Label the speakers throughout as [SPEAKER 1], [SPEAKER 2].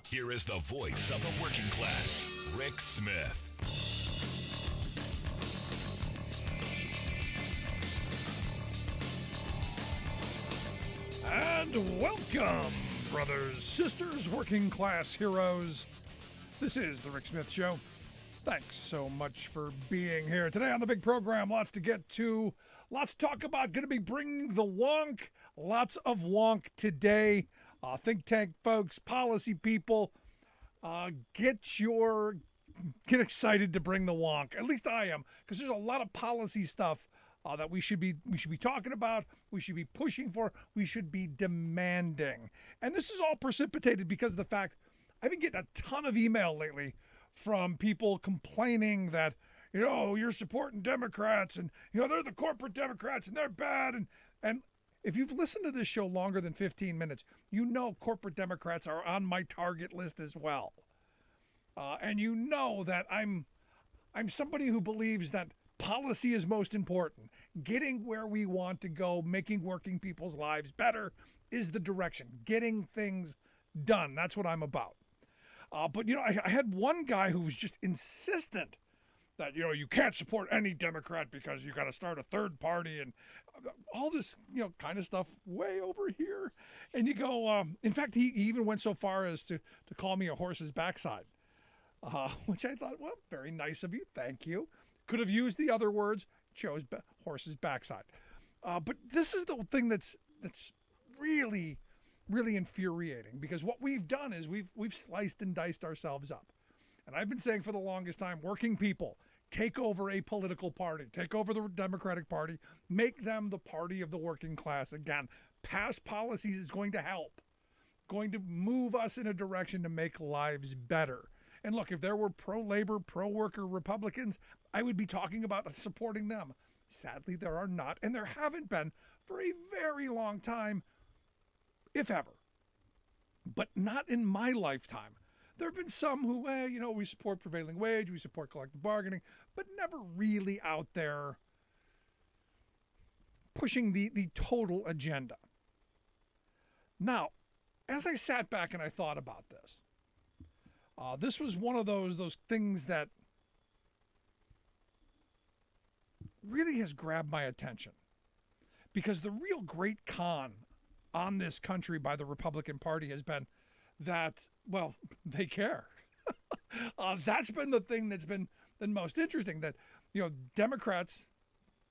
[SPEAKER 1] Here is the voice of the working class, Rick Smith.
[SPEAKER 2] And welcome, brothers, sisters, working class heroes. This is the Rick Smith Show. Thanks so much for being here. Today on the big program, lots to get to, lots to talk about. Going to be bringing the wonk, lots of wonk today. Think tank folks, policy people, get excited to bring the wonk. At least I am, because there's a lot of policy stuff that we should be talking about, we should be pushing for, we should be demanding. And this is all precipitated because of the fact I've been getting a ton of email lately from people complaining that, you're supporting Democrats and, they're the corporate Democrats and they're bad. And if you've listened to this show longer than 15 minutes, corporate Democrats are on my target list as well. And that I'm somebody who believes that policy is most important. Getting where we want to go, making working people's lives better is the direction. Getting things done. That's what I'm about. But I had one guy who was just insistent that, you can't support any Democrat because you got to start a third party and all this, kind of stuff way over here. And you go, in fact, he even went so far as to call me a horse's backside, which I thought, well, very nice of you. Thank you. Could have used the other words, chose horse's backside. But this is the thing that's really, really infuriating, because what we've done is we've sliced and diced ourselves up. And I've been saying for the longest time, working people, take over a political party, take over the Democratic Party, make them the party of the working class. Again, pass policies is going to help, going to move us in a direction to make lives better. And look, if there were pro-labor, pro-worker Republicans, I would be talking about supporting them. Sadly, there are not, and there haven't been for a very long time, if ever. But not in my lifetime. There have been some who, we support prevailing wage, we support collective bargaining, but never really out there pushing the total agenda. Now, as I sat back and I thought about this, this was one of those things that really has grabbed my attention, because the real great con on this country by the Republican Party has been that, well, they care. That's been the thing that's been the most interesting, that, Democrats,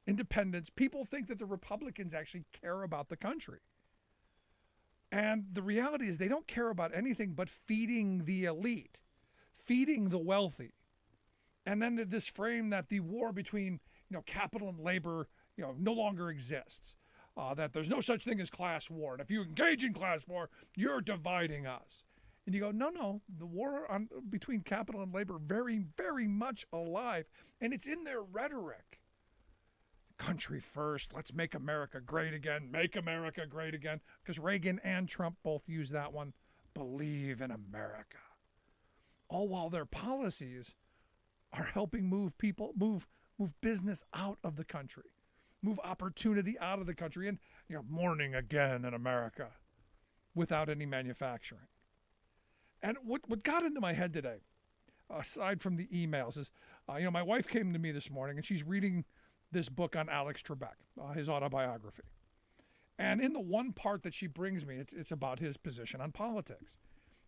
[SPEAKER 2] independents, people think that the Republicans actually care about the country. And the reality is they don't care about anything but feeding the elite, feeding the wealthy. And then this frame that the war between, capital and labor, no longer exists. That there's no such thing as class war. And if you engage in class war, you're dividing us. And you go, no, the war between capital and labor, very, very much alive. And it's in their rhetoric. Country first, let's make America great again, make America great again. Because Reagan and Trump both use that one. Believe in America. All while their policies are helping move business out of the country, move opportunity out of the country, and morning again in America without any manufacturing. And what got into my head today, aside from the emails, is my wife came to me this morning and she's reading this book on Alex Trebek, his autobiography. And in the one part that she brings me, it's about his position on politics,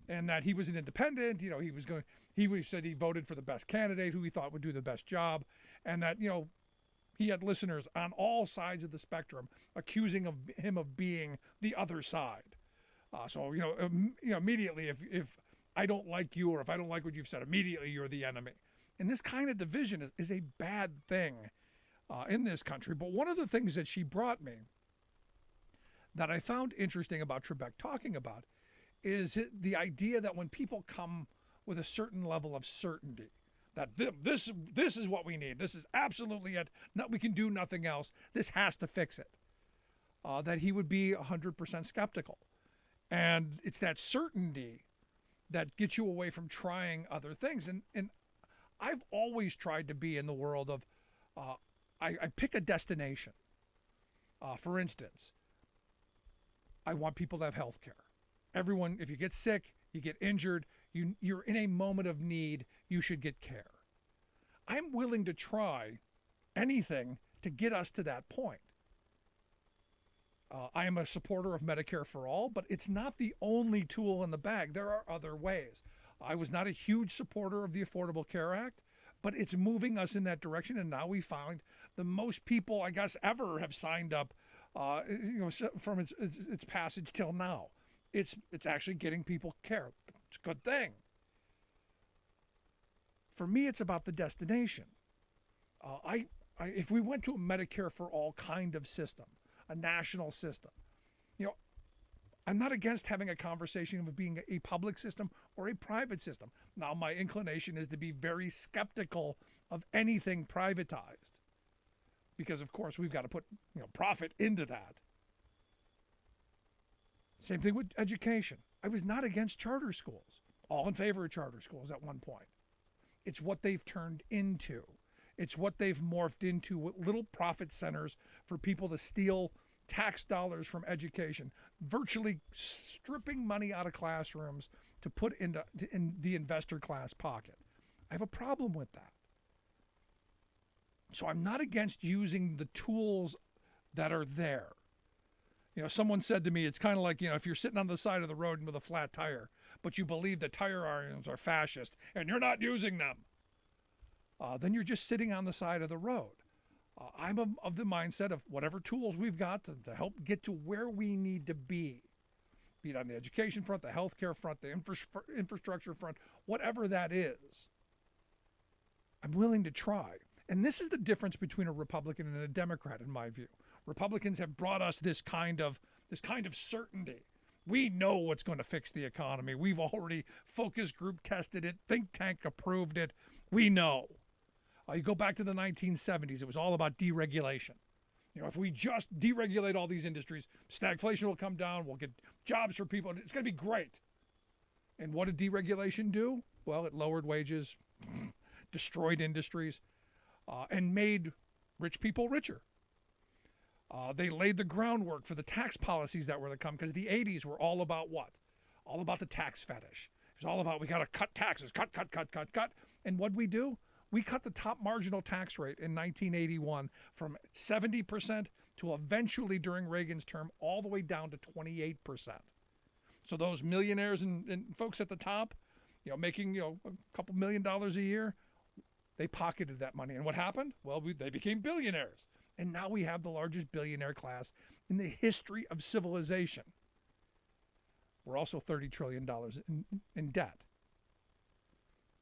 [SPEAKER 2] and that he was an independent. He said he voted for the best candidate who he thought would do the best job, and that he had listeners on all sides of the spectrum accusing him of being the other side. So immediately, if I don't like you, or if I don't like what you've said, immediately you're the enemy. And this kind of division is a bad thing in this country. But one of the things that she brought me that I found interesting about Trebek talking about is the idea that when people come with a certain level of certainty, that this is what we need, this is absolutely it, we can do nothing else, this has to fix it, that he would be 100% skeptical. And it's that certainty that gets you away from trying other things. And I've always tried to be in the world of, I pick a destination. For instance, I want people to have health care. Everyone, if you get sick, you get injured, You're in a moment of need. You should get care. I'm willing to try anything to get us to that point. I am a supporter of Medicare for all, but it's not the only tool in the bag. There are other ways. I was not a huge supporter of the Affordable Care Act, but it's moving us in that direction. And now we find the most people, I guess, ever have signed up, from its passage till now. It's actually getting people care. It's a good thing. For me, it's about the destination. If we went to a Medicare for all kind of system, a national system, I'm not against having a conversation of being a public system or a private system. Now, my inclination is to be very skeptical of anything privatized because, of course, we've got to put profit into that. Same thing with education. I was not against charter schools, all in favor of charter schools at one point. It's what they've turned into. It's what they've morphed into with little profit centers for people to steal tax dollars from education, virtually stripping money out of classrooms to put in the investor class pocket. I have a problem with that. So I'm not against using the tools that are there. Someone said to me, it's kind of like, if you're sitting on the side of the road with a flat tire, but you believe that tire irons are fascist and you're not using them, then you're just sitting on the side of the road. I'm of the mindset of whatever tools we've got to help get to where we need to be it on the education front, the healthcare front, the infrastructure front, whatever that is, I'm willing to try. And this is the difference between a Republican and a Democrat, in my view. Republicans have brought us this kind of certainty. We know what's going to fix the economy. We've already focus group tested it, think tank approved it. We know. You go back to the 1970s, it was all about deregulation. If we just deregulate all these industries, stagflation will come down, we'll get jobs for people, it's going to be great. And what did deregulation do? Well, it lowered wages, destroyed industries, and made rich people richer. They laid the groundwork for the tax policies that were to come, because the 80s were all about what? All about the tax fetish. It was all about we got to cut taxes, cut. And what'd we do? We cut the top marginal tax rate in 1981 from 70% to eventually, during Reagan's term, all the way down to 28%. So those millionaires and folks at the top, making a couple $1 million a year, they pocketed that money. And what happened? Well, they became billionaires. And now we have the largest billionaire class in the history of civilization. We're also $30 trillion in debt.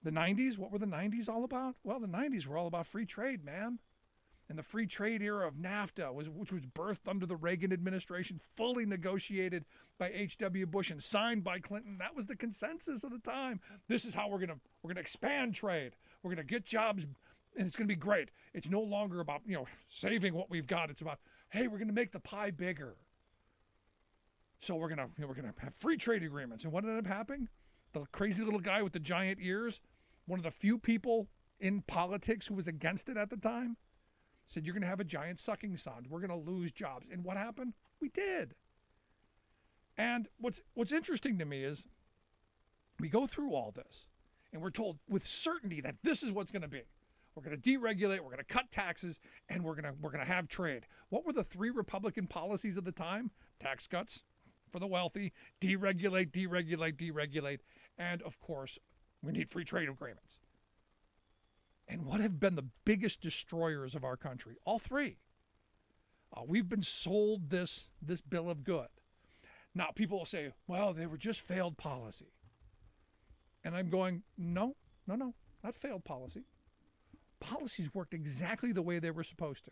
[SPEAKER 2] The 90s, what were the 90s all about? Well, the 90s were all about free trade, man. And the free trade era of NAFTA, which was birthed under the Reagan administration, fully negotiated by H.W. Bush and signed by Clinton. That was the consensus of the time. This is how we're gonna expand trade. We're gonna get jobs, and it's gonna be great. It's no longer about saving what we've got. It's about, hey, we're gonna make the pie bigger. So we're gonna have free trade agreements. And what ended up happening? The crazy little guy with the giant ears, one of the few people in politics who was against it at the time, said, you're going to have a giant sucking sound. We're going to lose jobs. And what happened? We did. And what's interesting to me is we go through all this and we're told with certainty that this is what's going to be. We're going to deregulate, we're going to cut taxes, and we're going to have trade. What were the three Republican policies of the time? Tax cuts for the wealthy, deregulate, and of course, we need free trade agreements. And what have been the biggest destroyers of our country? All three. We've been sold this bill of good. Now, people will say, well, they were just failed policy. And I'm going, no, not failed policy. Policies worked exactly the way they were supposed to.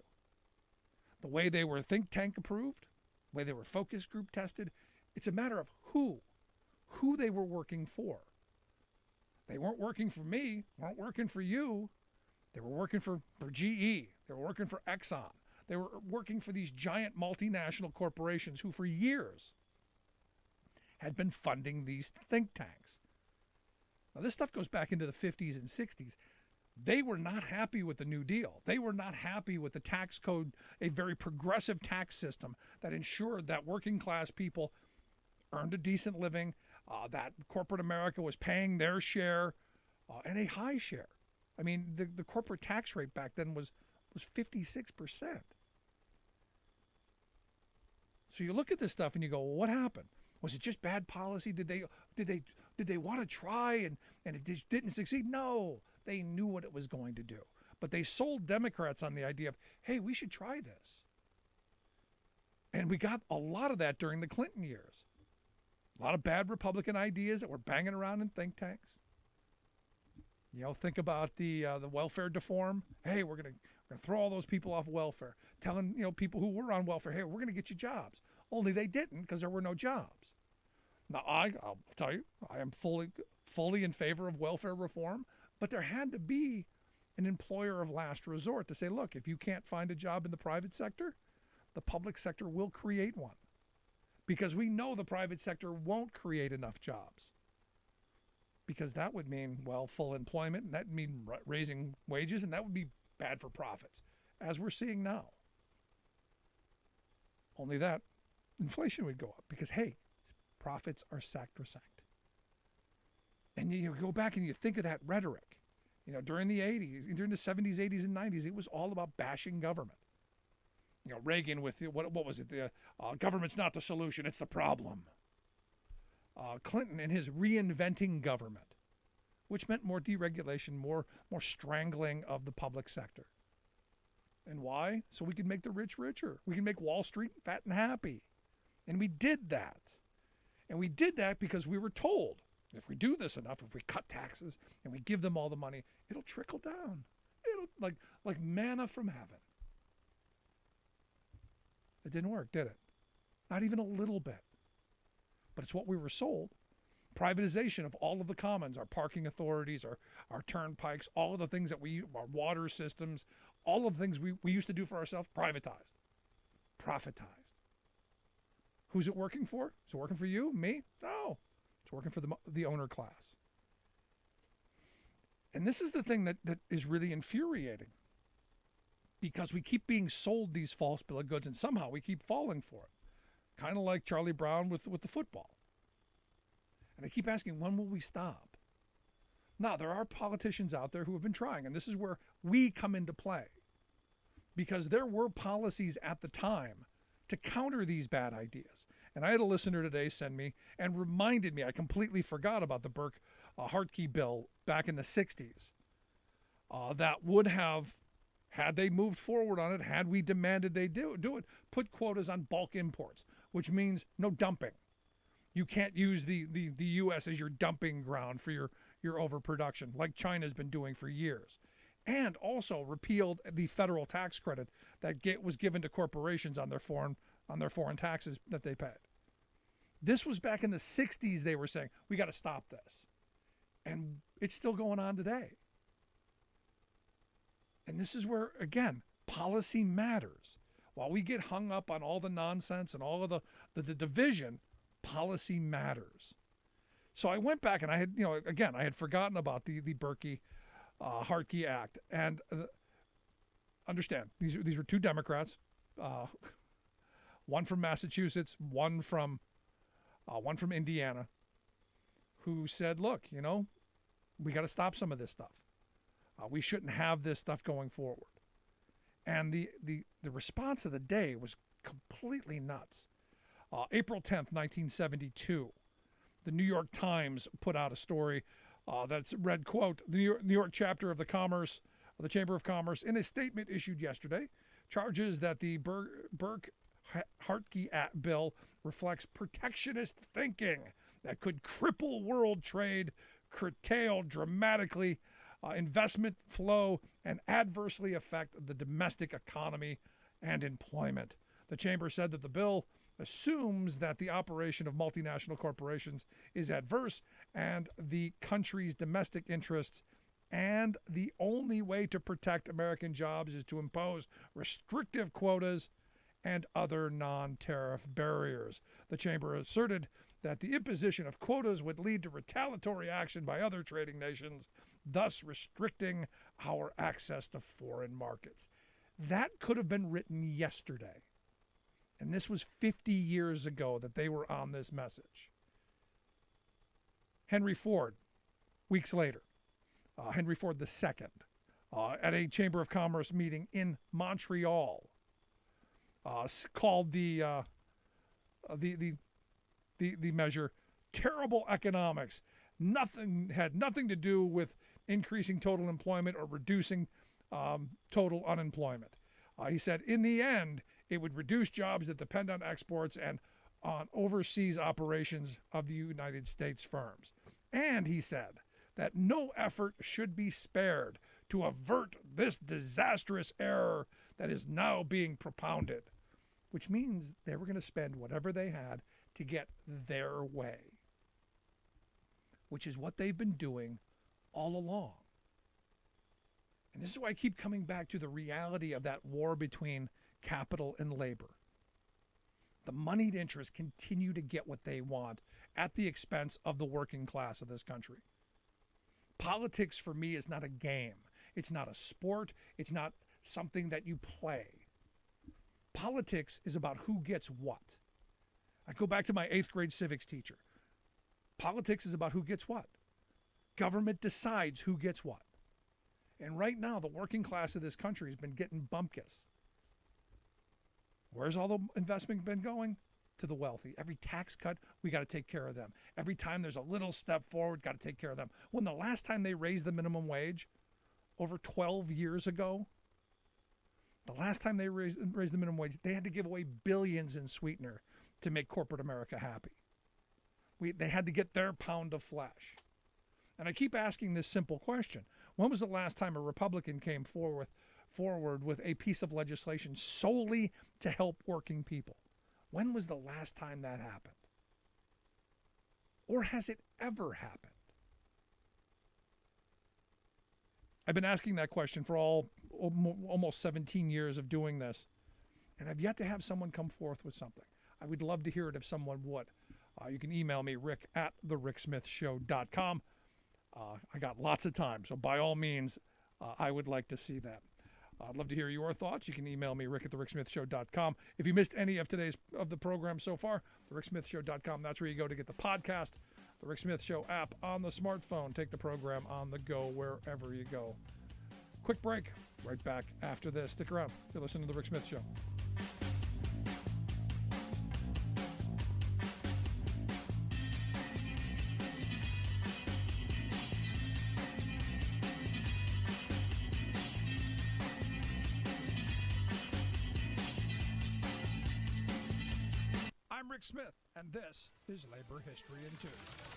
[SPEAKER 2] The way they were think tank approved, the way they were focus group tested. It's a matter of who they were working for. They weren't working for me, weren't working for you. They were working for GE. They were working for Exxon. They were working for these giant multinational corporations who for years had been funding these think tanks. Now, this stuff goes back into the 50s and 60s. They were not happy with the New Deal. They were not happy with the tax code, a very progressive tax system that ensured that working class people earned a decent living, that corporate America was paying their share and a high share. I mean, the corporate tax rate back then was 56%. So you look at this stuff and you go, well, what happened? Was it just bad policy? Did they want to try and it just didn't succeed? No, they knew what it was going to do. But they sold Democrats on the idea of, hey, we should try this. And we got a lot of that during the Clinton years. A lot of bad Republican ideas that were banging around in think tanks. Think about the welfare reform. Hey, we're gonna throw all those people off welfare. Telling people who were on welfare, hey, we're gonna get you jobs. Only they didn't because there were no jobs. Now I'll tell you, I am fully in favor of welfare reform, but there had to be an employer of last resort to say, look, if you can't find a job in the private sector, the public sector will create one. Because we know the private sector won't create enough jobs. Because that would mean, full employment, and that would mean raising wages, and that would be bad for profits, as we're seeing now. Only that, inflation would go up because, hey, profits are sacrosanct. And you go back and you think of that rhetoric. During the 80s, during the 70s, 80s, and 90s, it was all about bashing government. Reagan with what was it? The government's not the solution; it's the problem. Clinton and his reinventing government, which meant more deregulation, more strangling of the public sector. And why? So we could make the rich richer. We can make Wall Street fat and happy. And we did that. And we did that because we were told if we do this enough, if we cut taxes and we give them all the money, it'll trickle down. It'll like manna from heaven. It didn't work, did it? Not even a little bit. But it's what we were sold. Privatization of all of the commons, our parking authorities, our turnpikes, all of the things that our water systems, all of the things we used to do for ourselves, privatized, profitized. Who's it working for? Is it working for you, me? No. It's working for the owner class. And this is the thing that is really infuriating. Because we keep being sold these false bill of goods and somehow we keep falling for it. Kind of like Charlie Brown with the football. And I keep asking, when will we stop? Now, there are politicians out there who have been trying, and this is where we come into play. Because there were policies at the time to counter these bad ideas. And I had a listener today send me and reminded me, I completely forgot about the Burke-Hartke bill back in the 60s. That would have, had they moved forward on it, had we demanded they do it, put quotas on bulk imports, which means no dumping. You can't use the U.S. as your dumping ground for your overproduction, like China's been doing for years. And also repealed the federal tax credit that was given to corporations on their foreign taxes that they paid. This was back in the 60s. They were saying, we got to stop this. And it's still going on today. And this is where, again, policy matters. While we get hung up on all the nonsense and all of the division, policy matters. So I went back and I had forgotten about the Burke-Hartke Act. And understand, these were two Democrats, one from Massachusetts, one from Indiana, who said, look, we got to stop some of this stuff. We shouldn't have this stuff going forward. And the response of the day was completely nuts. April 10th, 1972, the New York Times put out a story that's read, quote, the New York chapter of the Chamber of Commerce, in a statement issued yesterday, charges that the Burke-Hartke bill reflects protectionist thinking that could cripple world trade, curtail dramatically investment flow, and adversely affect the domestic economy and employment. The chamber said that the bill assumes that the operation of multinational corporations is adverse and the country's domestic interests, and the only way to protect American jobs is to impose restrictive quotas and other non-tariff barriers. The chamber asserted that the imposition of quotas would lead to retaliatory action by other trading nations, thus restricting our access to foreign markets. That could have been written yesterday. And this was 50 years ago that they were on this message. Henry Ford, weeks later, Henry Ford II, at a Chamber of Commerce meeting in Montreal, called the measure terrible economics. Had nothing to do with increasing total employment or reducing total unemployment. He said, in the end, it would reduce jobs that depend on exports and on overseas operations of the United States firms. And he said that no effort should be spared to avert this disastrous error that is now being propounded, which means they were going to spend whatever they had to get their way, which is what they've been doing all along. And this is why I keep coming back to the reality of that war between capital and labor. The moneyed interests continue to get what they want at the expense of the working class of this country. Politics for me is not a game. It's not a sport. It's not something that you play. Politics is about who gets what. I go back to my 8th grade civics teacher. Politics is about who gets what. Government decides who gets what. And right now, the working class of this country has been getting bumpkiss. Where's all the investment been going? To the wealthy. Every tax cut, we got to take care of them. Every time there's a little step forward, got to take care of them. When the last time they raised the minimum wage, over 12 years ago, the last time they raised the minimum wage, they had to give away billions in sweetener to make corporate America happy. They had to get their pound of flesh. And I keep asking this simple question. When was the last time a Republican came forward with a piece of legislation solely to help working people? When was the last time that happened? Or has it ever happened? I've been asking that question for almost 17 years of doing this, and I've yet to have someone come forth with something. I would love to hear it if someone would. You can email me, rick@thericksmithshow.com. I got lots of time, so by all means, I would like to see that. I'd love to hear your thoughts. You can email me, rick@thericksmithshow.com. If you missed any of the program so far, thericksmithshow.com, that's where you go to get the podcast, the Rick Smith Show app on the smartphone. Take the program on the go wherever you go. Quick break. Right back after this. Stick around. You're listening to the Rick Smith Show. Rick Smith, and this is Labor History in 2.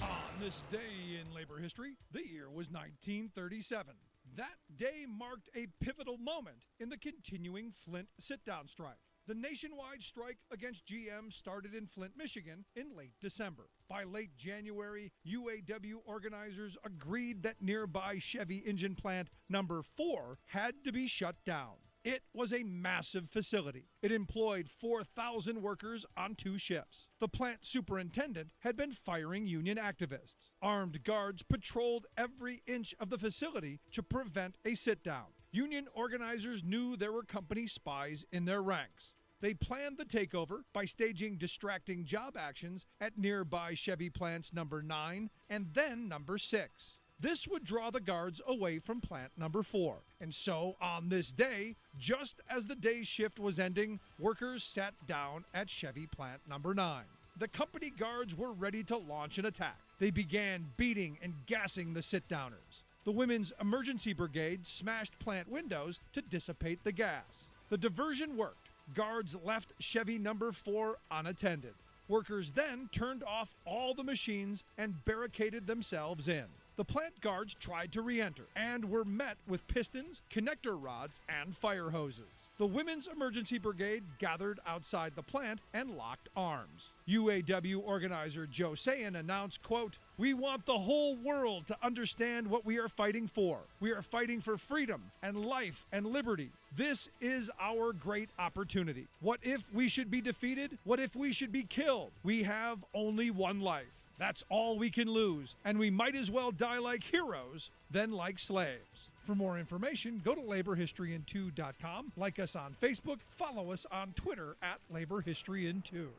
[SPEAKER 2] On this day in labor history, the year was 1937. That day marked a pivotal moment in the continuing Flint sit-down strike. The nationwide strike against GM started in Flint, Michigan in late December. By late January, UAW organizers agreed that nearby Chevy engine plant number 4 had to be shut down. It was a massive facility. It employed 4,000 workers on 2 shifts. The plant superintendent had been firing union activists. Armed guards patrolled every inch of the facility to prevent a sit-down. Union organizers knew there were company spies in their ranks. They planned the takeover by staging distracting job actions at nearby Chevy plants number 9 and then number 6. This would draw the guards away from plant number 4. And so, on this day, just as the day's shift was ending, workers sat down at Chevy plant number 9. The company guards were ready to launch an attack. They began beating and gassing the sit-downers. The Women's Emergency Brigade smashed plant windows to dissipate the gas. The diversion worked. Guards left Chevy number 4 unattended. Workers then turned off all the machines and barricaded themselves in. The plant guards tried to re-enter and were met with pistons, connector rods, and fire hoses. The Women's Emergency Brigade gathered outside the plant and locked arms. UAW organizer Joe Sayan announced, quote, "We want the whole world to understand what we are fighting for. We are fighting for freedom and life and liberty. This is our great opportunity. What if we should be defeated? What if we should be killed? We have only one life. That's all we can lose, and we might as well die like heroes than like slaves." For more information, go to laborhistoryin2.com, like us on Facebook, follow us on Twitter @laborhistoryin2.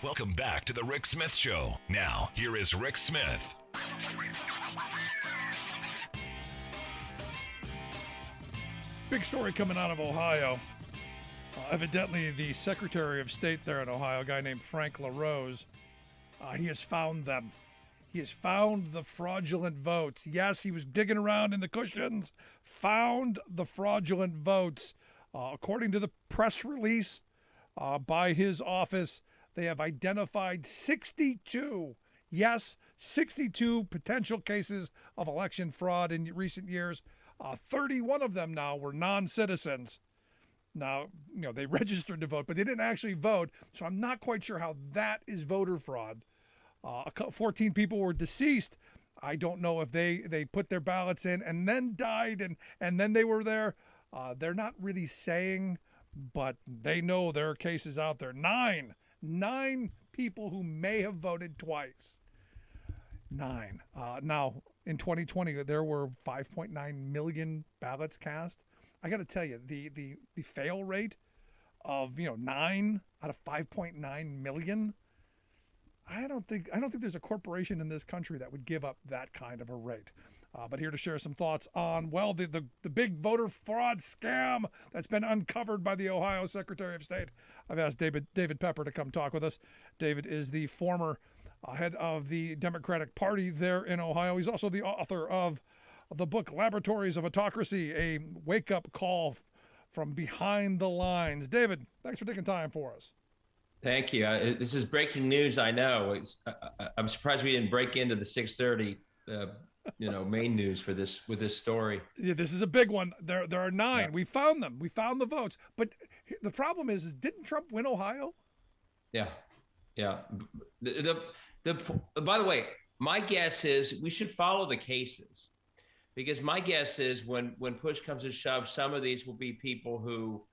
[SPEAKER 1] Welcome back to the Rick Smith Show. Now, here is Rick Smith.
[SPEAKER 2] Big story coming out of Ohio. Evidently, the Secretary of State there in Ohio, a guy named Frank LaRose, he has found them. He has found the fraudulent votes. Yes, he was digging around in the cushions, found the fraudulent votes. According to the press release by his office, they have identified 62, yes, 62 potential cases of election fraud in recent years. 31 of them now were non-citizens. Now, they registered to vote, but they didn't actually vote, so I'm not quite sure how that is voter fraud. 14 people were deceased. I don't know if they put their ballots in and then died and then they were there. They're not really saying, but they know there are cases out there. Nine people who may have voted twice. 9. Now, in 2020, there were 5.9 million ballots cast. I got to tell you, the fail rate of 9 out of 5.9 million. I don't think there's a corporation in this country that would give up that kind of a rate. But here to share some thoughts on, well, the big voter fraud scam that's been uncovered by the Ohio Secretary of State, I've asked David Pepper to come talk with us. David is the former head of the Democratic Party there in Ohio. He's also the author of the book Laboratories of Autocracy, a wake-up call from behind the lines. David, thanks for taking time for us.
[SPEAKER 3] Thank you. This is breaking news. I know. I'm surprised we didn't break into the 6:30, main news with this story.
[SPEAKER 2] Yeah, this is a big one. There are 9.
[SPEAKER 3] Yeah.
[SPEAKER 2] We found them. We found the votes. But the problem is didn't Trump win Ohio?
[SPEAKER 3] Yeah. By the way, my guess is we should follow the cases, because my guess is when push comes to shove, some of these will be people who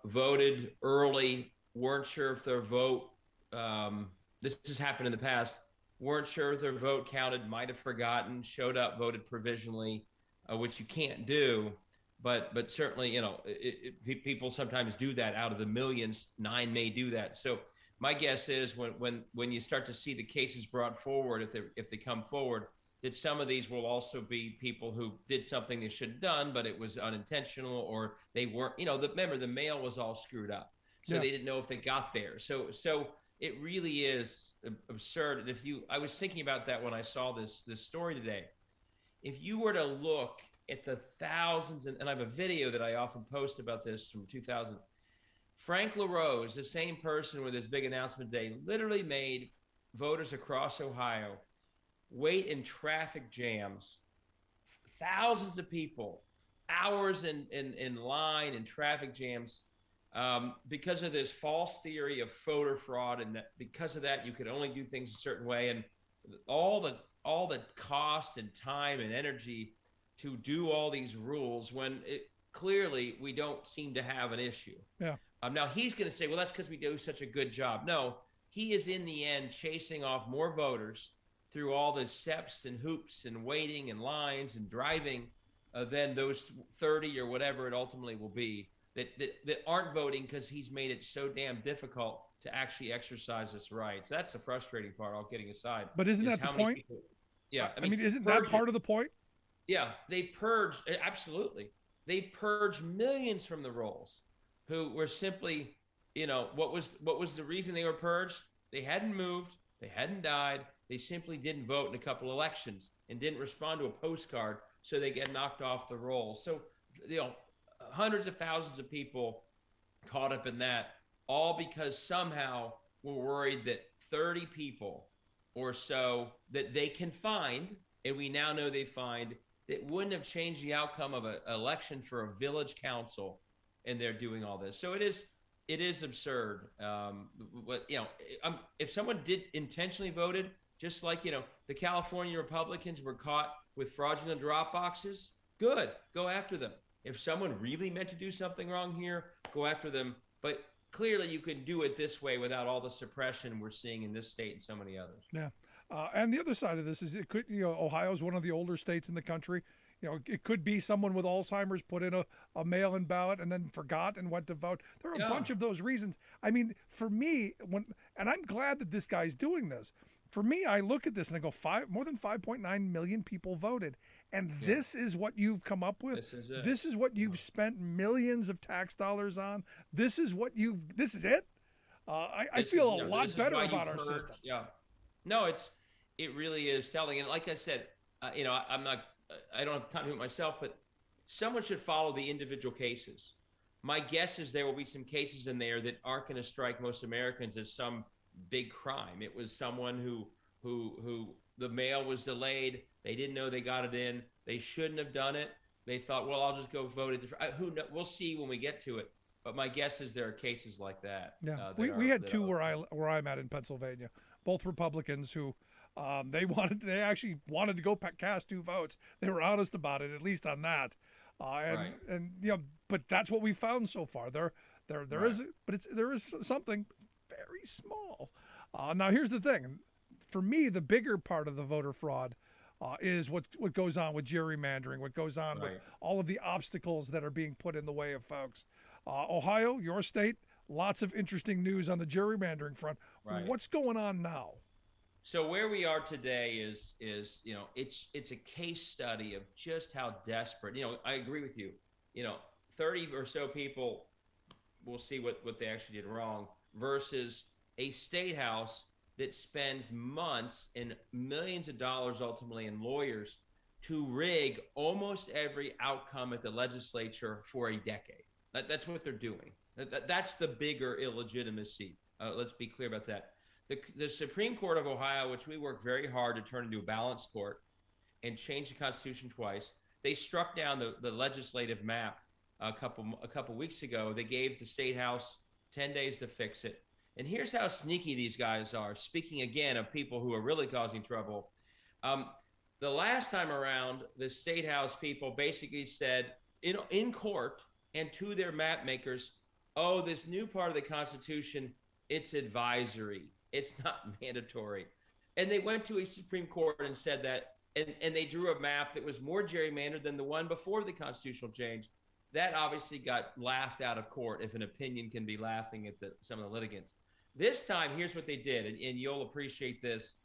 [SPEAKER 3] voted early, weren't sure if their vote, this has happened in the past, weren't sure if their vote counted, might have forgotten, showed up, voted provisionally, which you can't do. But certainly, people sometimes do that. Out of the millions, 9 may do that. So my guess is when you start to see the cases brought forward, if they come forward, that some of these will also be people who did something they shouldn't have done, but it was unintentional, or they weren't, remember the mail was all screwed up. So They didn't know if they got there. So it really is absurd. And I was thinking about that when I saw this story today. If you were to look at the thousands, and I have a video that I often post about this from 2000, Frank LaRose, the same person with his big announcement day, literally made voters across Ohio wait in traffic jams, thousands of people, hours in line in traffic jams, because of this false theory of voter fraud, and that because of that you could only do things a certain way, and all the cost and time and energy to do all these rules when clearly we don't seem to have an issue.
[SPEAKER 2] Yeah.
[SPEAKER 3] Now he's going to say, well, that's because we do such a good job. No, he is in the end chasing off more voters through all the steps and hoops and waiting and lines and driving than those 30 or whatever it ultimately will be that aren't voting, because he's made it so damn difficult to actually exercise this right. So that's the frustrating part, all kidding aside.
[SPEAKER 2] But isn't that the point? I mean, isn't that part of the point?
[SPEAKER 3] Yeah, they purged, absolutely. They purged millions from the rolls who were simply, what was the reason they were purged? They hadn't moved, they hadn't died, they simply didn't vote in a couple elections and didn't respond to a postcard, so they get knocked off the roll. So, hundreds of thousands of people caught up in that, all because somehow we're worried that 30 people or so that they can find, and we now know they find, that wouldn't have changed the outcome of an election for a village council, and they're doing all this. So it is absurd. If someone did intentionally voted, just like, the California Republicans were caught with fraudulent drop boxes, good, go after them. If someone really meant to do something wrong here, go after them. But clearly you can do it this way without all the suppression we're seeing in this state and so many others.
[SPEAKER 2] Yeah. And the other side of this is Ohio is one of the older states in the country. it could be someone with Alzheimer's put in a mail-in ballot and then forgot and went to vote. There are a bunch of those reasons. I mean, for me, and I'm glad that this guy's doing this. For me, I look at this and I go, more than 5.9 million people voted. And this is what you've come up with. This is what you've spent millions of tax dollars on. This is it. I feel a lot better about our system.
[SPEAKER 3] Yeah. No, it really is telling. And like I said, I don't have time to do it myself, but someone should follow the individual cases. My guess is there will be some cases in there that aren't going to strike most Americans as some big crime. It was someone who the mail was delayed. They didn't know they got it in. They shouldn't have done it. They thought, well, I'll just go vote. Who knows? We'll see when we get to it. But my guess is there are cases like that.
[SPEAKER 2] Yeah, we had two where I'm at in Pennsylvania, both Republicans who they actually wanted to go cast 2 votes. They were honest about it, at least on that. And but that's what we found so far. There is something very small. Now here's the thing. For me, the bigger part of the voter fraud is what goes on with gerrymandering, what goes on with all of the obstacles that are being put in the way of folks. Ohio, your state, lots of interesting news on the gerrymandering front. What's going on now?
[SPEAKER 3] So where we are today is it's a case study of just how desperate. I agree with you. 30 or so people, we'll see what they actually did wrong, versus a state house that spends months and millions of dollars ultimately in lawyers to rig almost every outcome at the legislature for a decade. That's what they're doing. That's the bigger illegitimacy. Let's be clear about that. The Supreme Court of Ohio, which we worked very hard to turn into a balanced court and change the Constitution twice, they struck down the legislative map a couple weeks ago. They gave the State House 10 days to fix it. And here's how sneaky these guys are. Speaking again of people who are really causing trouble, the last time around, the State House people basically said in court and to their map makers, oh, this new part of the Constitution, it's advisory. It's not mandatory. And they went to a Supreme Court and said that, and they drew a map that was more gerrymandered than the one before the constitutional change. That obviously got laughed out of court, if an opinion can be laughing at some of the litigants. This time, here's what they did, and you'll appreciate this,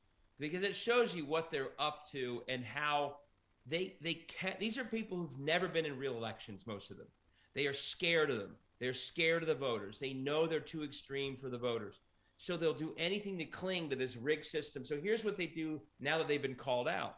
[SPEAKER 3] because it shows you what they're up to and how they can. These are people who've never been in real elections, most of them. They are scared of them. They're scared of the voters. They know they're too extreme for the voters. So they'll do anything to cling to this rigged system. So here's what they do now that they've been called out.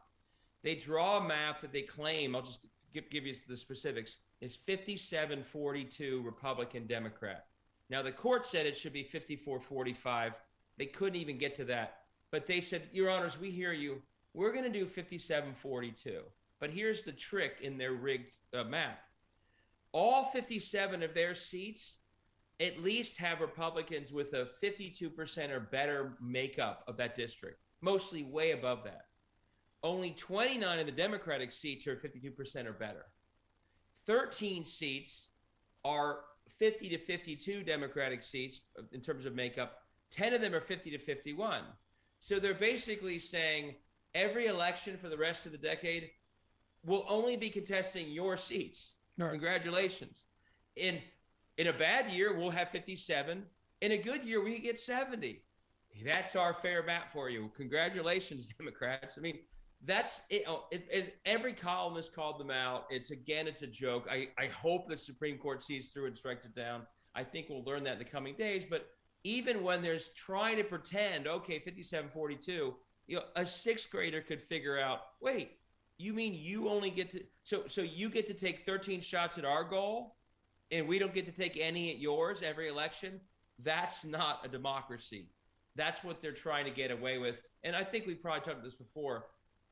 [SPEAKER 3] They draw a map that they claim, I'll just give you the specifics, is 57-42 Republican Democrat. Now, the court said it should be 54-45. They couldn't even get to that. But they said, Your Honors, we hear you. We're going to do 57-42. But here's the trick in their rigged map. All 57 of their seats at least have Republicans with a 52% or better makeup of that district, mostly way above that. Only 29 of the Democratic seats are 52% or better. 13 seats are 50 to 52 Democratic seats in terms of makeup. 10 of them are 50 to 51. So they're basically saying every election for the rest of the decade will only be contesting your seats. Right. Congratulations. In a bad year, we'll have 57. In a good year, we get 70. That's our fair map for you. Congratulations, Democrats. I mean, that's it. Every columnist called them out. It's a joke. I hope the Supreme Court sees through and strikes it down. I think we'll learn that in the coming days. But even when there's trying to pretend, okay, 57-42, a sixth grader could figure out, wait, you mean you only get to, so you get to take 13 shots at our goal and we don't get to take any at yours every election? That's not a democracy. That's what they're trying to get away with. And I think we probably talked about this before.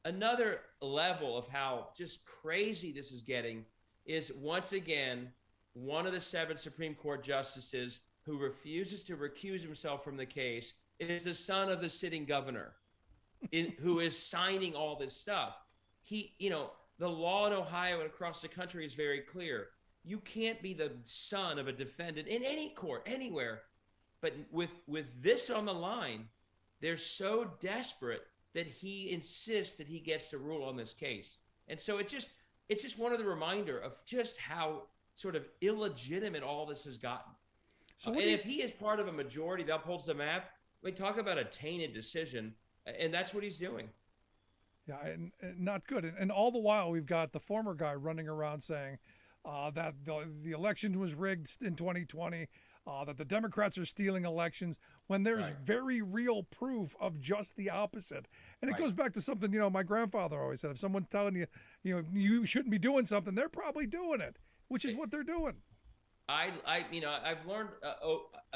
[SPEAKER 3] Another level of how just crazy this is getting is, once again, one of the 7 Supreme Court justices who refuses to recuse himself from the case is the son of the sitting governor who is signing all this stuff. The law in Ohio and across the country is very clear. You can't be the son of a defendant in any court, anywhere. But with this on the line, they're so desperate that he insists that he gets to rule on this case. And so it's just one of the reminder of just how sort of illegitimate all this has gotten. So and if he is part of a majority that upholds the map, we talk about a tainted decision, and that's what he's doing.
[SPEAKER 2] Yeah, and not good. And all the while, we've got the former guy running around saying that the election was rigged in 2020, that the Democrats are stealing elections, when there's very real proof of just the opposite. And it goes back to something, my grandfather always said, if someone's telling you, you shouldn't be doing something, they're probably doing it, which is what they're doing.
[SPEAKER 3] I've learned,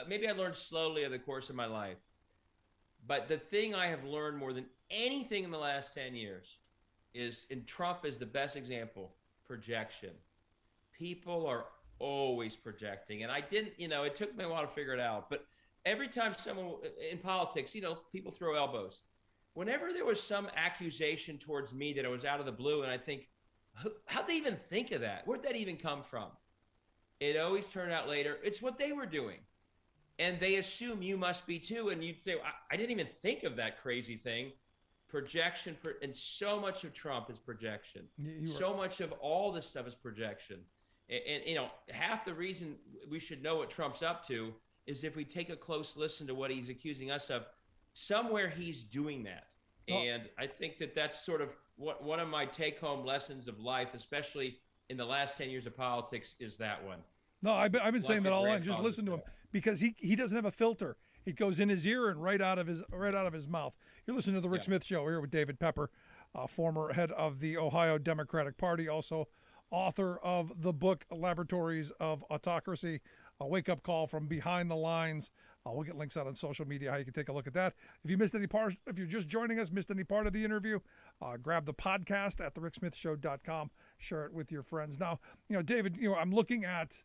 [SPEAKER 3] maybe I learned slowly over the course of my life, but the thing I have learned more than anything in the last 10 years is, and Trump is the best example, projection. People are always projecting. And I didn't, it took me a while to figure it out. But every time someone in politics, people throw elbows. Whenever there was some accusation towards me that I was out of the blue, and I think, how'd they even think of that? Where'd that even come from? It always turned out later, it's what they were doing. And they assume you must be too. And you'd say, I didn't even think of that crazy thing. Projection, and so much of Trump is projection. So much of all this stuff is projection. And half the reason we should know what Trump's up to is if we take a close listen to what he's accusing us of, somewhere he's doing that. And I think that's sort of one of my take-home lessons of life, especially in the last 10 years of politics, is that one.
[SPEAKER 2] No, I've been saying that all along. Just listen to him, because he doesn't have a filter. It goes in his ear and right out of his mouth. You're listening to the Rick Smith Show here with David Pepper, former head of the Ohio Democratic Party, also author of the book Laboratories of Autocracy, a wake-up call from behind the lines. We'll get links out on social media how you can take a look at that. If you missed any part, if you're just joining us, missed any part of the interview, grab the podcast at thericksmithshow.com. Share it with your friends. Now, David, I'm looking at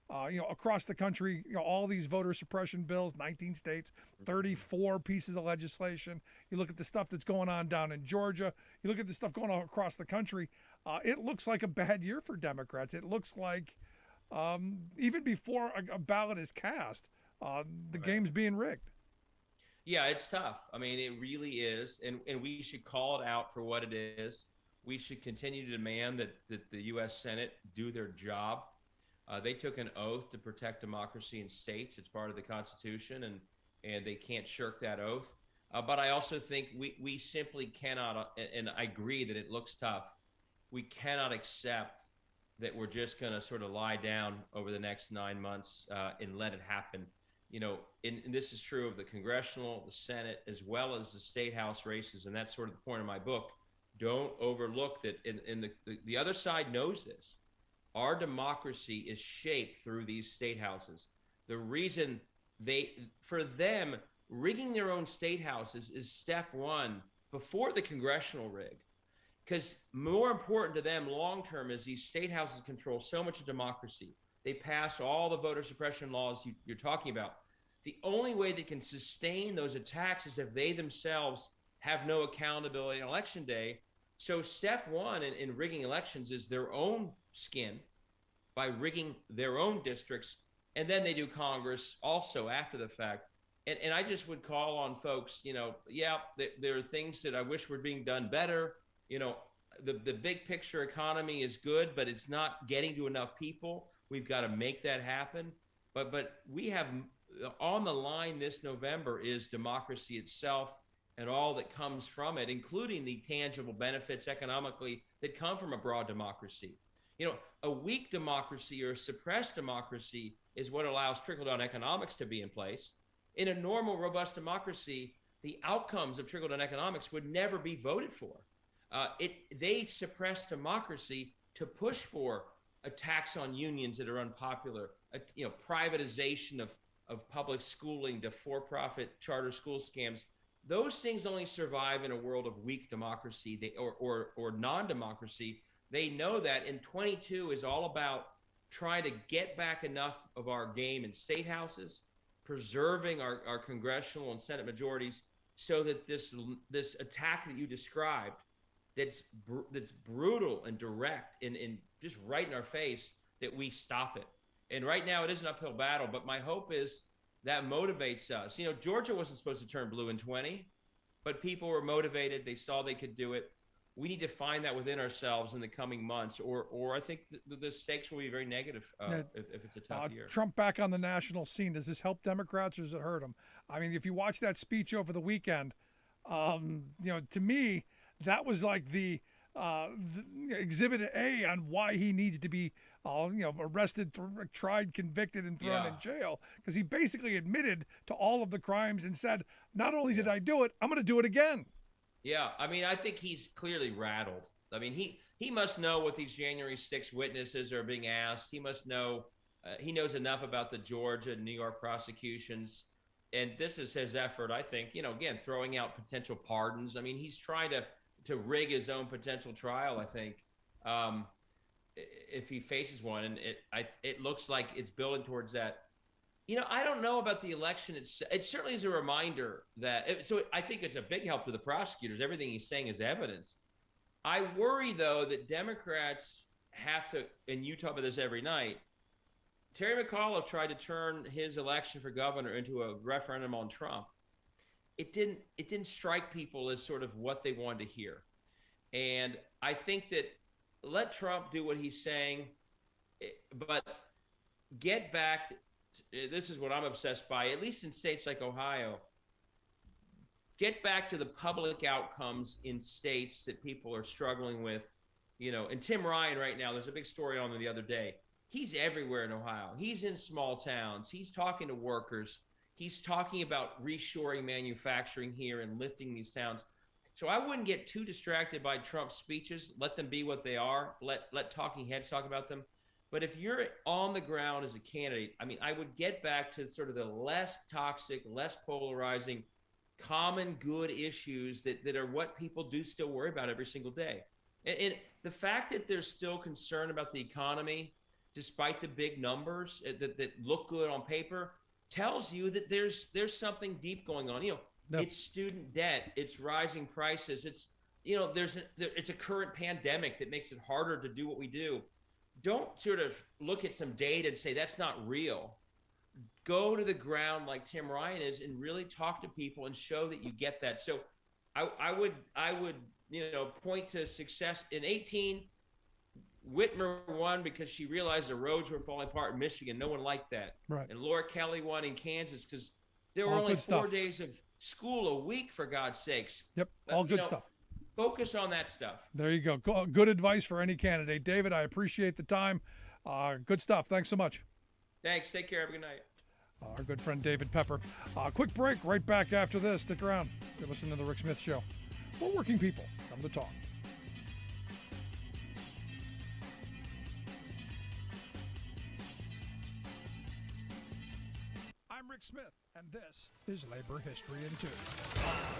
[SPEAKER 2] across the country, all these voter suppression bills, 19 states, 34 pieces of legislation. You look at the stuff that's going on down in Georgia. You look at the stuff going on across the country. It looks like a bad year for Democrats. It looks like even before a ballot is cast, the game's being rigged.
[SPEAKER 3] Yeah, it's tough. I mean, it really is. And we should call it out for what it is. We should continue to demand that the U.S. Senate do their job. They took an oath to protect democracy in states. It's part of the Constitution, and they can't shirk that oath. But I also think we simply cannot, and I agree that it looks tough, we cannot accept that we're just going to sort of lie down over the next 9 months and let it happen. And this is true of the congressional, the Senate, as well as the state house races, and that's sort of the point of my book. Don't overlook that, and the other side knows this. Our democracy is shaped through these state houses. The reason for them, rigging their own state houses is step one before the congressional rig. Because more important to them long-term is these state houses control so much of democracy. They pass all the voter suppression laws you're talking about. The only way they can sustain those attacks is if they themselves have no accountability on election day. So step one in rigging elections is their own skin by rigging their own districts, and then they do Congress also after the fact. And I just would call on folks, there are things that I wish were being done better. The big picture economy is good, but it's not getting to enough people. We've got to make that happen. But we have on the line this November is democracy itself and all that comes from it, including the tangible benefits economically that come from a broad democracy. A weak democracy or a suppressed democracy is what allows trickle-down economics to be in place. In a normal, robust democracy, the outcomes of trickle-down economics would never be voted for. They suppress democracy to push for a tax on unions that are unpopular, privatization of public schooling to for-profit charter school scams. Those things only survive in a world of weak democracy or non-democracy. They know that, and 22 is all about trying to get back enough of our game in state houses, preserving our congressional and Senate majorities, so that this attack that you described, that's brutal and direct and just right in our face, that we stop it. And right now it is an uphill battle, but my hope is that motivates us. Georgia wasn't supposed to turn blue in 20, but people were motivated. They saw they could do it. we need to find that within ourselves in the coming months, or I think the stakes will be very negative if it's a tough year.
[SPEAKER 2] Trump back on the national scene. Does this help Democrats or does it hurt them? I mean, if you watch that speech over the weekend, to me, that was like the Exhibit A on why he needs to be, arrested, tried, convicted, and thrown in jail, because he basically admitted to all of the crimes and said, not only did I do it, I'm going to do it again.
[SPEAKER 3] Yeah, I mean, I think he's clearly rattled. I mean, he must know what these January 6 witnesses are being asked. He must know, he knows enough about the Georgia and New York prosecutions. And this is his effort, I think, again, throwing out potential pardons. I mean, he's trying to rig his own potential trial, I think, if he faces one. And it looks like it's building towards that. I don't know about the election. It certainly is a reminder so I think it's a big help to the prosecutors. Everything he's saying is evidence. I worry, though, that Democrats have to, and you talk about this every night, Terry McAuliffe tried to turn his election for governor into a referendum on Trump. It didn't strike people as sort of what they wanted to hear. And I think that let Trump do what he's saying, but get back. This is what I'm obsessed by, at least in states like Ohio. Get back to the public outcomes in states that people are struggling with. And Tim Ryan right now, there's a big story on him the other day. He's everywhere in Ohio. He's in small towns. He's talking to workers. He's talking about reshoring manufacturing here and lifting these towns. So I wouldn't get too distracted by Trump's speeches. Let them be what they are. Let talking heads talk about them. But if you're on the ground as a candidate, I mean, I would get back to sort of the less toxic, less polarizing, common good issues that are what people do still worry about every single day. And the fact that there's still concern about the economy, despite the big numbers that look good on paper, tells you that there's something deep going on. It's student debt, it's rising prices, it's it's a current pandemic that makes it harder to do what we do. Don't sort of look at some data and say that's not real. Go to the ground like Tim Ryan is and really talk to people and show that you get that. So I would point to success. In 2018, Whitmer won because she realized the roads were falling apart in Michigan. No one liked that.
[SPEAKER 2] Right.
[SPEAKER 3] And Laura Kelly won in Kansas because there were only 4 days of school a week, for God's sakes.
[SPEAKER 2] Yep, all good stuff.
[SPEAKER 3] Focus on that stuff.
[SPEAKER 2] There you go. Good advice for any candidate. David, I appreciate the time. Good stuff. Thanks so much.
[SPEAKER 3] Thanks. Take care. Have a good night.
[SPEAKER 2] Our good friend David Pepper. Quick break. Right back after this. Stick around. You're listening to The Rick Smith Show. We're working people. Come to talk. I'm Rick Smith, and this is Labor History in 2.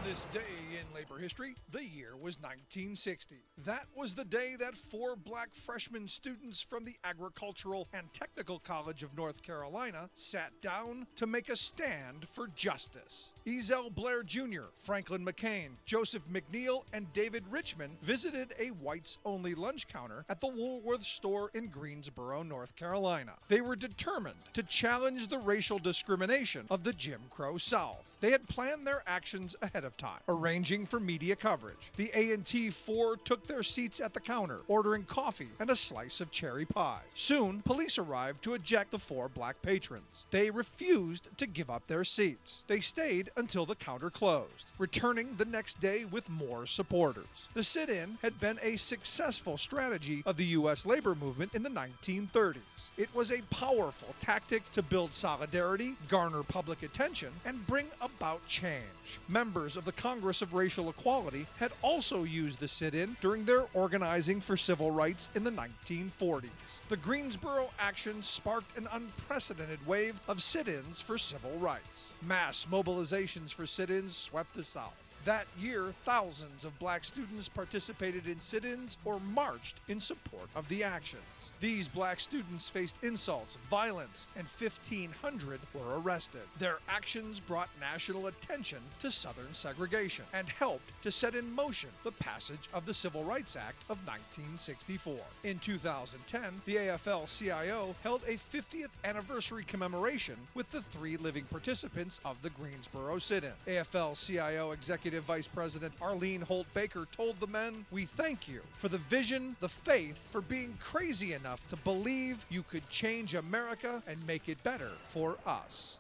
[SPEAKER 2] This day in labor history, the year was 1960. That was the day that 4 black freshman students from the Agricultural and Technical College of North Carolina sat down to make a stand for justice. Ezell Blair Jr., Franklin McCain, Joseph McNeil, and David Richmond visited a whites-only lunch counter at the Woolworth store in Greensboro, North Carolina. They were determined to challenge the racial discrimination of the Jim Crow South. They had planned their actions ahead of time, arranging for media coverage. The A&T 4 took their seats at the counter, ordering coffee and a slice of cherry pie. Soon, police arrived to eject the 4 black patrons. They refused to give up their seats. They stayed until the counter closed, returning the next day with more supporters. The sit-in had been a successful strategy of the U.S. labor movement in the 1930s. It was a powerful tactic to build solidarity, garner public attention, and bring about change. Members of the Congress of Racial Equality had also used the sit-in during their organizing for civil rights in the 1940s. The Greensboro action sparked an unprecedented wave of sit-ins for civil rights. Mass mobilizations for sit-ins swept the South. That year, thousands of black students participated in sit-ins or marched in support of the actions. These black students faced insults, violence, and 1,500 were arrested. Their actions brought national attention to Southern segregation and helped to set in motion the passage of the Civil Rights Act of 1964. In 2010, the AFL-CIO held a 50th anniversary commemoration with the 3 living participants of the Greensboro sit-in. AFL-CIO Executive Executive Vice President Arlene Holt-Baker told the men, "We thank you for the vision, the faith, for being crazy enough to believe you could change America and make it better for us."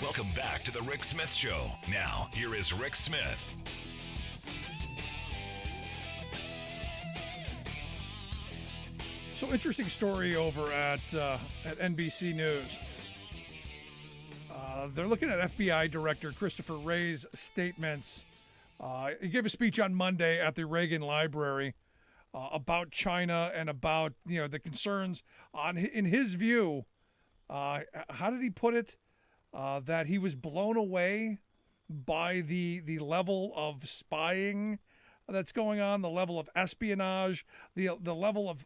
[SPEAKER 1] Welcome back to the Rick Smith Show. Now, here is Rick Smith.
[SPEAKER 2] So interesting story over at NBC News. They're looking at FBI Director Christopher Wray's statements. He gave a speech on Monday at the Reagan Library about China and about the concerns in his view. How did he put it? That he was blown away by the level of spying that's going on, the level of espionage, the level of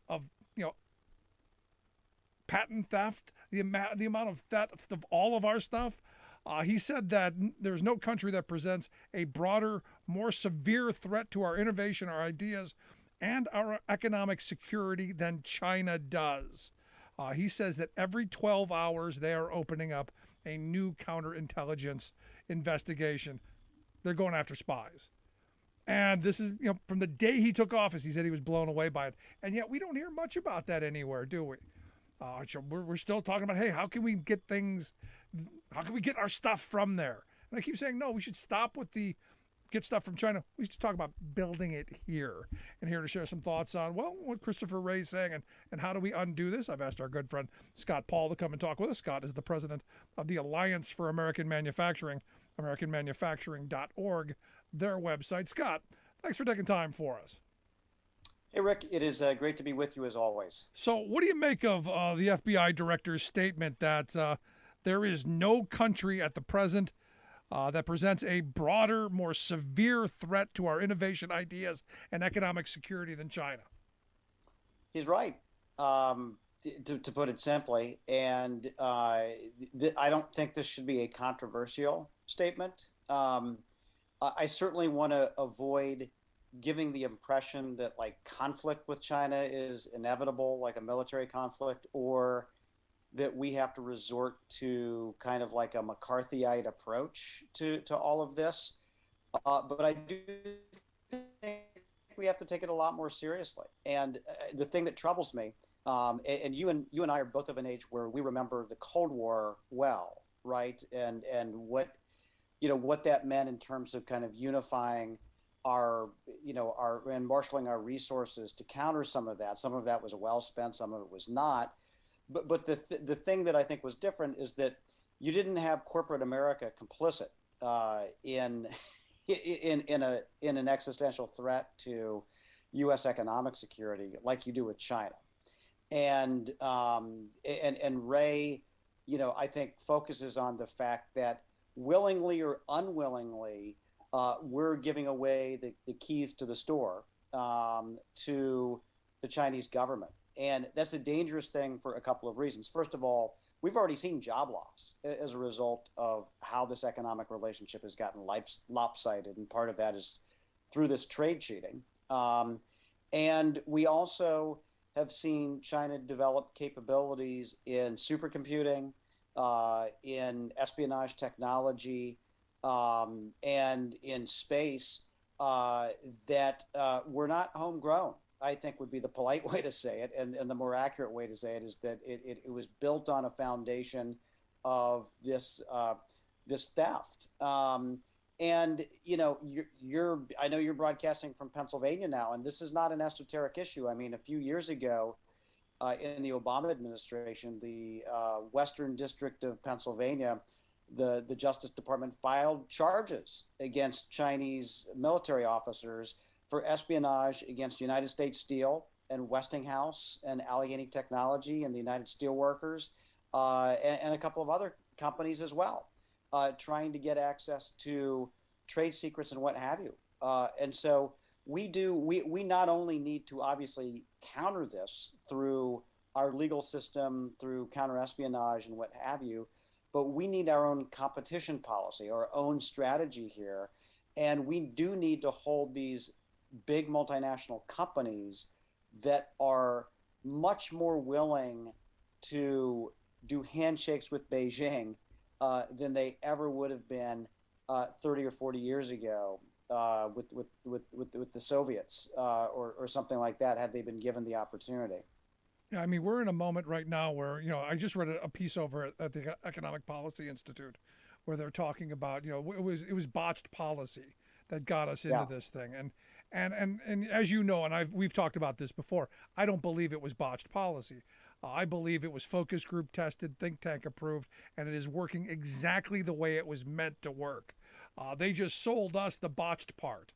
[SPEAKER 2] patent theft, the amount of theft of all of our stuff. He said that there's no country that presents a broader, more severe threat to our innovation, our ideas, and our economic security than China does. He says that every 12 hours they are opening up a new counterintelligence investigation. They're going after spies. And this is, from the day he took office, he said he was blown away by it. And yet we don't hear much about that anywhere, do we? We're still talking about, hey, how can we get our stuff from there? And I keep saying, no, we should stop with the get stuff from China. We should talk about building it here. And here to share some thoughts on, what Christopher Wray's saying and how do we undo this? I've asked our good friend Scott Paul to come and talk with us. Scott is the president of the Alliance for American Manufacturing, AmericanManufacturing.org, their website. Scott, thanks for taking time for us.
[SPEAKER 4] Hey, Rick, it is great to be with you as always.
[SPEAKER 2] So what do you make of the FBI director's statement that there is no country at the present that presents a broader, more severe threat to our innovation, ideas, and economic security than China?
[SPEAKER 4] He's right, to put it simply. And I don't think this should be a controversial statement. I certainly want to avoid giving the impression that conflict with China is inevitable, like a military conflict, or that we have to resort to kind of like a McCarthyite approach to all of this. But I do think we have to take it a lot more seriously. And the thing that troubles me, and you and I are both of an age where we remember the Cold War well, right? And what that meant in terms of kind of unifying our and marshaling our resources to counter some of that. Some of that was well spent, some of it was not. But the thing that I think was different is that you didn't have corporate America complicit in an existential threat to U.S. economic security like you do with China. And Wray, I think focuses on the fact that willingly or unwillingly, we're giving away the keys to the store to the Chinese government. And that's a dangerous thing for a couple of reasons. First of all, we've already seen job loss as a result of how this economic relationship has gotten lopsided. And part of that is through this trade cheating. And we also have seen China develop capabilities in supercomputing, in espionage technology, and in space that were not homegrown, I think would be the polite way to say it. And the more accurate way to say it is that it was built on a foundation of this theft. And I know you're broadcasting from Pennsylvania now, and this is not an esoteric issue. I mean, a few years ago, in the Obama administration, the Western District of Pennsylvania, the Justice Department filed charges against Chinese military officers for espionage against United States Steel and Westinghouse and Allegheny Technology and the United Steelworkers and a couple of other companies as well, trying to get access to trade secrets and what have you. And so we not only need to obviously counter this through our legal system, through counter-espionage and what have you, but we need our own competition policy, our own strategy here. And we do need to hold these big multinational companies that are much more willing to do handshakes with Beijing than they ever would have been 30 or 40 years ago with the Soviets or something like that, had they been given the opportunity.
[SPEAKER 2] Yeah, I mean, we're in a moment right now where, I just read a piece over at the Economic Policy Institute where they're talking about, it was botched policy that got us into this thing. And as you know, and we've talked about this before, I don't believe it was botched policy. I believe it was focus group tested, think tank approved, and it is working exactly the way it was meant to work. They just sold us the botched part.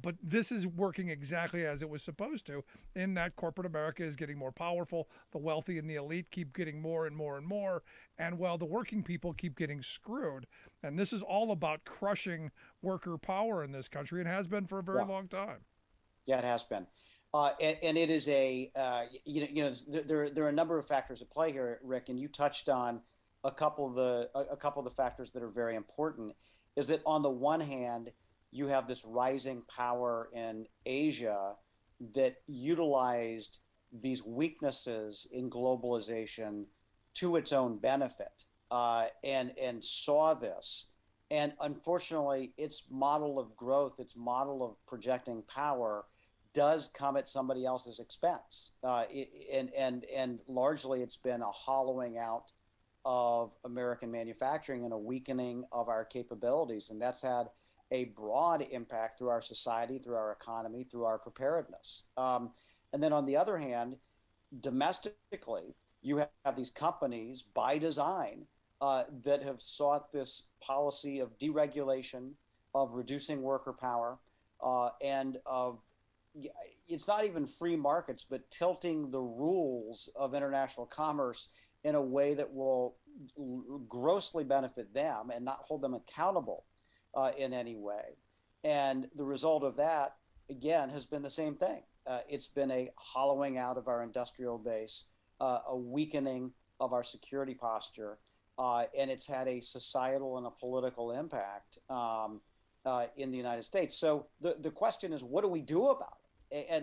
[SPEAKER 2] But this is working exactly as it was supposed to, in that corporate America is getting more powerful. The wealthy and the elite keep getting more and more and more. And while the working people keep getting screwed. And this is all about crushing worker power in this country. It has been for a very long time.
[SPEAKER 4] Yeah, it has been. And it is there are a number of factors at play here, Rick, and you touched on a couple of the factors that are very important. Is that on the one hand, you have this rising power in Asia that utilized these weaknesses in globalization to its own benefit, and saw this. And unfortunately, its model of growth, its model of projecting power, does come at somebody else's expense. And largely, it's been a hollowing out of American manufacturing and a weakening of our capabilities, and that's had a broad impact through our society, through our economy, through our preparedness. And then on the other hand, domestically, you have these companies by design that have sought this policy of deregulation, of reducing worker power, and of, it's not even free markets, but tilting the rules of international commerce in a way that will grossly benefit them and not hold them accountable in any way. And the result of that, again, has been the same thing. It's been a hollowing out of our industrial base, a weakening of our security posture, and it's had a societal and a political impact in the United States. So the question is, what do we do about it?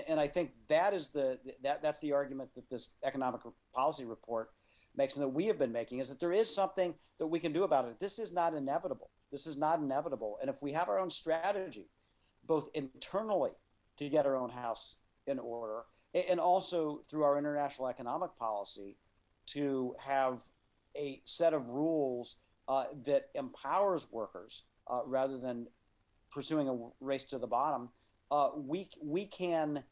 [SPEAKER 4] And I think that's the argument that this economic policy report makes, and that we have been making, is that there is something that we can do about it. This is not inevitable. This is not inevitable. And if we have our own strategy, both internally to get our own house in order, and also through our international economic policy to have a set of rules that empowers workers rather than pursuing a race to the bottom, we can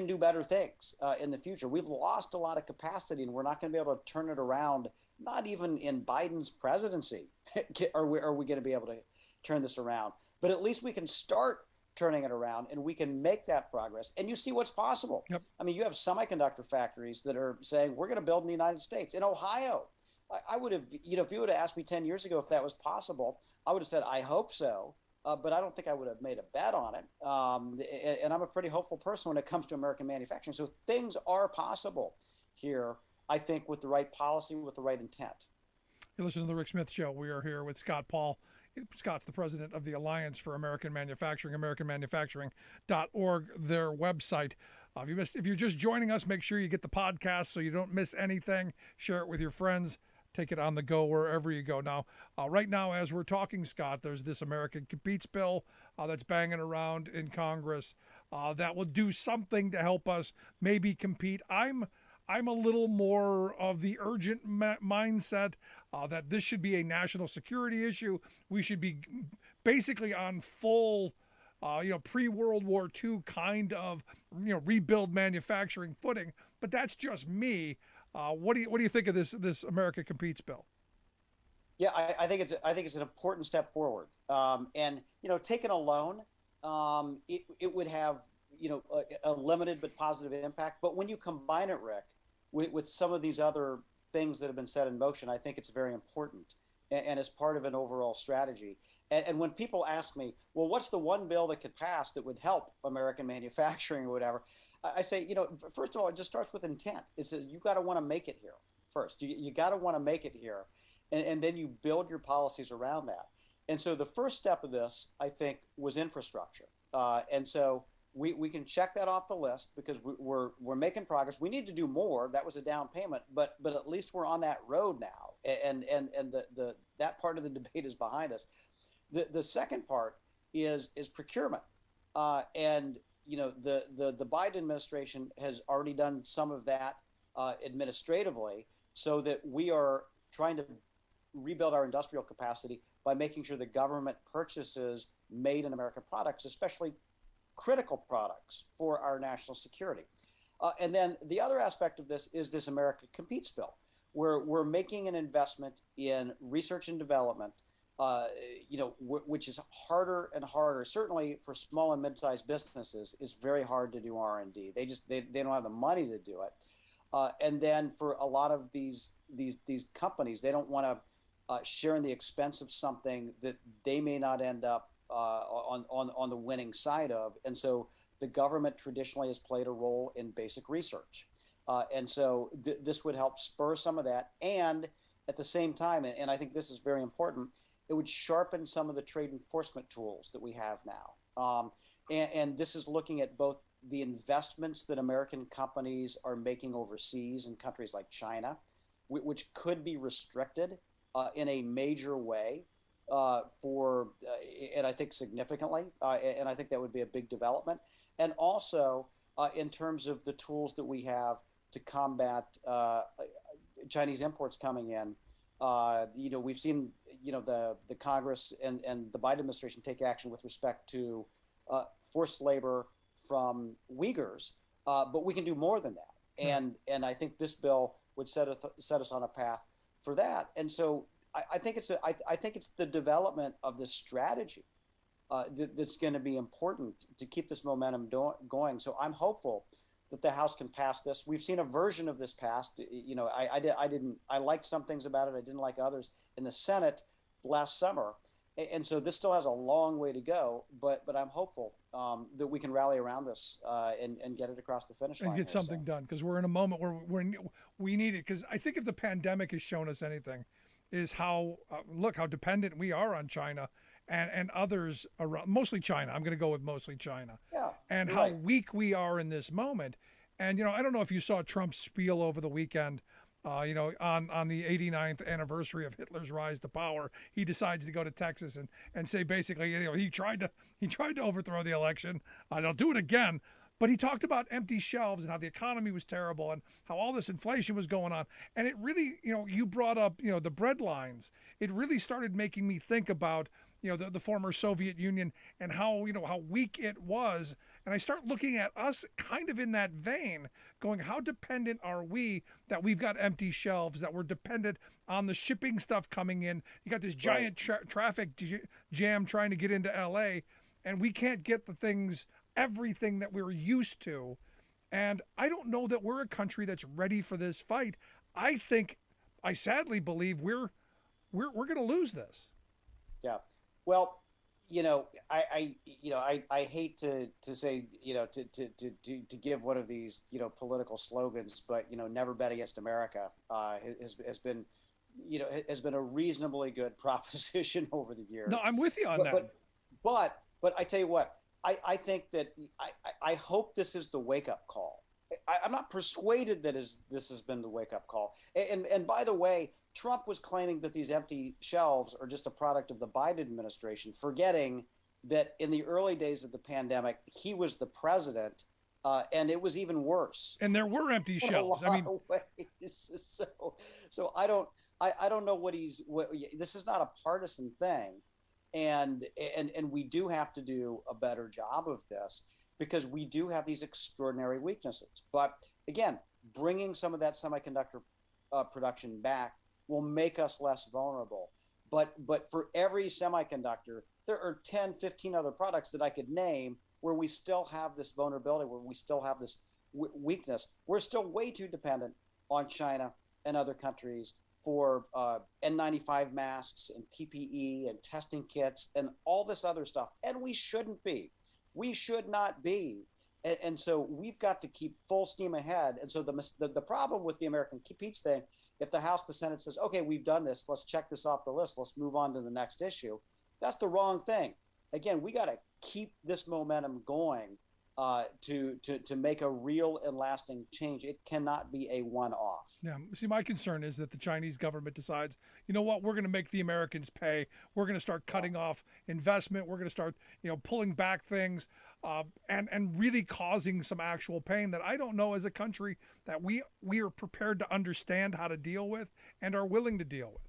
[SPEAKER 4] do better things in the future. We've lost a lot of capacity, and we're not going to be able to turn it around. Not even in Biden's presidency are we going to be able to turn this around. But at least we can start turning it around, and we can make that progress. And you see what's possible. Yep. I mean, you have semiconductor factories that are saying, we're going to build in the United States. In Ohio, I would have, if you would have asked me 10 years ago if that was possible, I would have said, I hope so. But I don't think I would have made a bet on it. And I'm a pretty hopeful person when it comes to American manufacturing. So things are possible here, I think, with the right policy, with the right intent.
[SPEAKER 2] You listen to The Rick Smith Show. We are here with Scott Paul. Scott's the president of the Alliance for American Manufacturing, AmericanManufacturing.org, their website. If you're just joining us, make sure you get the podcast so you don't miss anything. Share it with your friends. Take it on the go wherever you go. Now, right now, as we're talking, Scott, there's this American Competes bill that's banging around in Congress that will do something to help us maybe compete. I'm a little more of the urgent mindset that this should be a national security issue. We should be basically on full, pre-World War II kind of, rebuild manufacturing footing. But that's just me. What do you think of this America Competes bill?
[SPEAKER 4] Yeah, I think it's an important step forward. And taken alone, it would have a limited but positive impact. But when you combine it, Rick, with some of these other things that have been set in motion, I think it's very important and as part of an overall strategy. And when people ask me, well, what's the one bill that could pass that would help American manufacturing or whatever? I say, first of all, it just starts with intent. It says you got to want to make it here first. You got to want to make it here. And then you build your policies around that. And so the first step of this, I think, was infrastructure. And so we can check that off the list because we're making progress. We need to do more. That was a down payment, but at least we're on that road now, and the that part of the debate is behind us. The second part is procurement, and the Biden administration has already done some of that administratively, so that we are trying to rebuild our industrial capacity by making sure the government purchases made in America products, especially critical products for our national security. And then the other aspect of this is this America Competes bill, where we're making an investment in research and development, which is harder and harder. Certainly for small and mid-sized businesses, it's very hard to do R&D. They don't have the money to do it. And then for a lot of these companies, they don't want to share in the expense of something that they may not end up on the winning side of. And so the government traditionally has played a role in basic research. And so this would help spur some of that. And at the same time, and I think this is very important, it would sharpen some of the trade enforcement tools that we have now. And this is looking at both the investments that American companies are making overseas in countries like China, which could be restricted in a major way and I think significantly, and I think that would be a big development. And also in terms of the tools that we have to combat Chinese imports coming in. We've seen, the Congress and the Biden administration take action with respect to forced labor from Uyghurs, but we can do more than that. And I think this bill would set us on a path for that. And so I think it's the development of this strategy that's going to be important to keep this momentum going. So I'm hopeful that the House can pass this. We've seen a version of this passed. I liked some things about it. I didn't like others in the Senate last summer. And so this still has a long way to go, but I'm hopeful that we can rally around this and get it across the finish line.
[SPEAKER 2] And get something done, because we're in a moment where we need it. Because I think if the pandemic has shown us anything, is how dependent we are on China and others around, mostly China. I'm going to go with mostly China.
[SPEAKER 4] Yeah,
[SPEAKER 2] and how weak we are in this moment. And, I don't know if you saw Trump's spiel over the weekend, on the 89th anniversary of Hitler's rise to power. He decides to go to Texas and say basically, he tried to overthrow the election. They'll do it again. But he talked about empty shelves and how the economy was terrible and how all this inflation was going on. And it really, you brought up, the bread lines. It really started making me think about, the former Soviet Union and how weak it was. And I start looking at us kind of in that vein, going, how dependent are we that we've got empty shelves, that we're dependent on the shipping stuff coming in? You got this giant traffic jam trying to get into LA, and we can't get everything that we're used to. And I don't know that we're a country that's ready for this fight. I sadly believe we're going to lose this.
[SPEAKER 4] Yeah. Well, I hate to say, to give one of these, political slogans, but, never bet against America has been a reasonably good proposition over the years.
[SPEAKER 2] No, I'm with you on that.
[SPEAKER 4] But I tell you what, I think that I hope this is the wake-up call. I'm not persuaded that this has been the wake-up call. And by the way, Trump was claiming that these empty shelves are just a product of the Biden administration, forgetting that in the early days of the pandemic, he was the president, and it was even worse.
[SPEAKER 2] And there were empty shelves.
[SPEAKER 4] So I don't know what this is not a partisan thing. And we do have to do a better job of this, because we do have these extraordinary weaknesses. But again, bringing some of that semiconductor production back will make us less vulnerable. But for every semiconductor, there are 10, 15 other products that I could name where we still have this vulnerability, where we still have this weakness. We're still way too dependent on China and other countries for N95 masks and PPE and testing kits and all this other stuff. And we shouldn't be. We should not be. And so we've got to keep full steam ahead. And so the problem with the American Competes thing, if the House, the Senate says, okay, we've done this, let's check this off the list, let's move on to the next issue, that's the wrong thing. Again, we got to keep this momentum going to make a real and lasting change. It cannot be a one-off.
[SPEAKER 2] Yeah. See, my concern is that the Chinese government decides, you know what, we're going to make the Americans pay. We're going to start cutting off investment. We're going to start, pulling back things, and really causing some actual pain that I don't know as a country that we are prepared to understand how to deal with and are willing to deal with.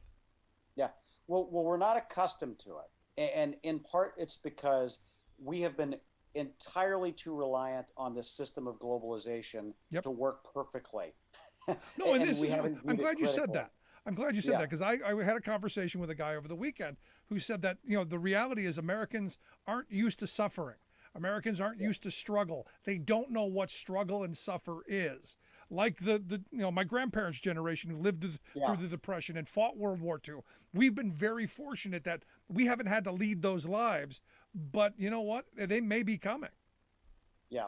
[SPEAKER 4] Yeah. Well, we're not accustomed to it, and in part it's because we have been entirely too reliant on this system of globalization to work perfectly.
[SPEAKER 2] No, and I'm glad you said that. I'm glad you said that, because I had a conversation with a guy over the weekend who said that, the reality is Americans aren't used to suffering. Americans aren't used to struggle. They don't know what struggle and suffer is. Like my grandparents' generation who lived through the Depression and fought World War II. We've been very fortunate that we haven't had to lead those lives, but you know what? They may be coming. Yeah.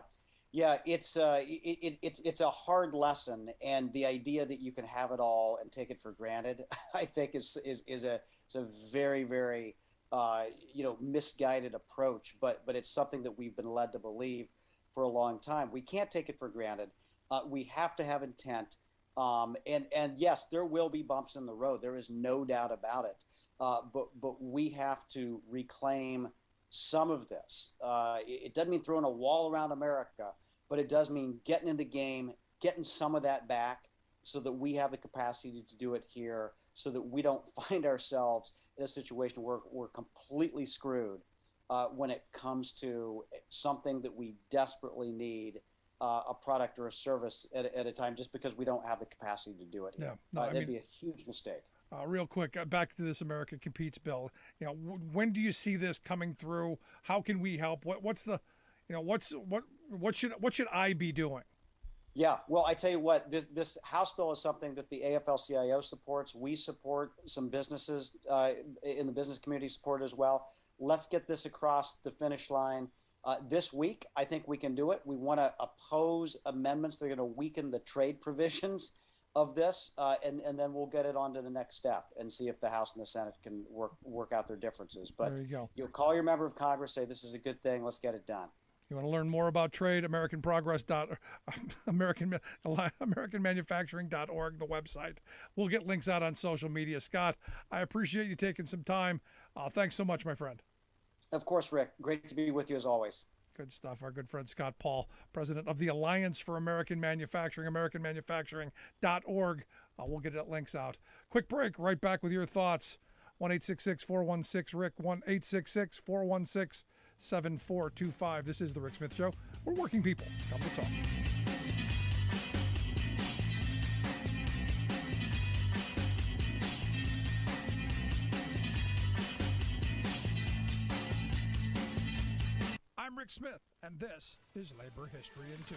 [SPEAKER 4] Yeah, it's a hard lesson, and the idea that you can have it all and take it for granted, I think is a very, very misguided approach. But it's something that we've been led to believe for a long time. We can't take it for granted. We have to have intent, and yes, there will be bumps in the road. There is no doubt about it. But we have to reclaim some of this. It doesn't mean throwing a wall around America, but it does mean getting in the game, getting some of that back, so that we have the capacity to do it here, so that we don't find ourselves in a situation where we're completely screwed when it comes to something that we desperately need. A product or a service at a time, just because we don't have the capacity to do it here. That'd be a huge mistake.
[SPEAKER 2] Real quick, back to this America Competes bill. When do you see this coming through? How can we help? What should I be doing?
[SPEAKER 4] Yeah, well, I tell you what, this House bill is something that the AFL-CIO supports. We support, some businesses in the business community support as well. Let's get this across the finish line. This week, I think we can do it. We want to oppose amendments that are going to weaken the trade provisions of this, and then we'll get it on to the next step and see if the House and the Senate can work out their differences. But
[SPEAKER 2] there you go.
[SPEAKER 4] You'll call your member of Congress, say this is a good thing, let's get it done.
[SPEAKER 2] You want to learn more about trade? AmericanManufacturing.org, the website. We'll get links out on social media. Scott, I appreciate you taking some time. Thanks so much, my friend.
[SPEAKER 4] Of course, Rick. Great to be with you as always.
[SPEAKER 2] Good stuff. Our good friend Scott Paul, president of the Alliance for American Manufacturing, AmericanManufacturing.org. We'll get links out. Quick break. Right back with your thoughts. 1-866-416-RICK, 1-866-416-7425. This is The Rick Smith Show. We're working people. Come to talk. I'm Rick Smith, and this is Labor History in 2.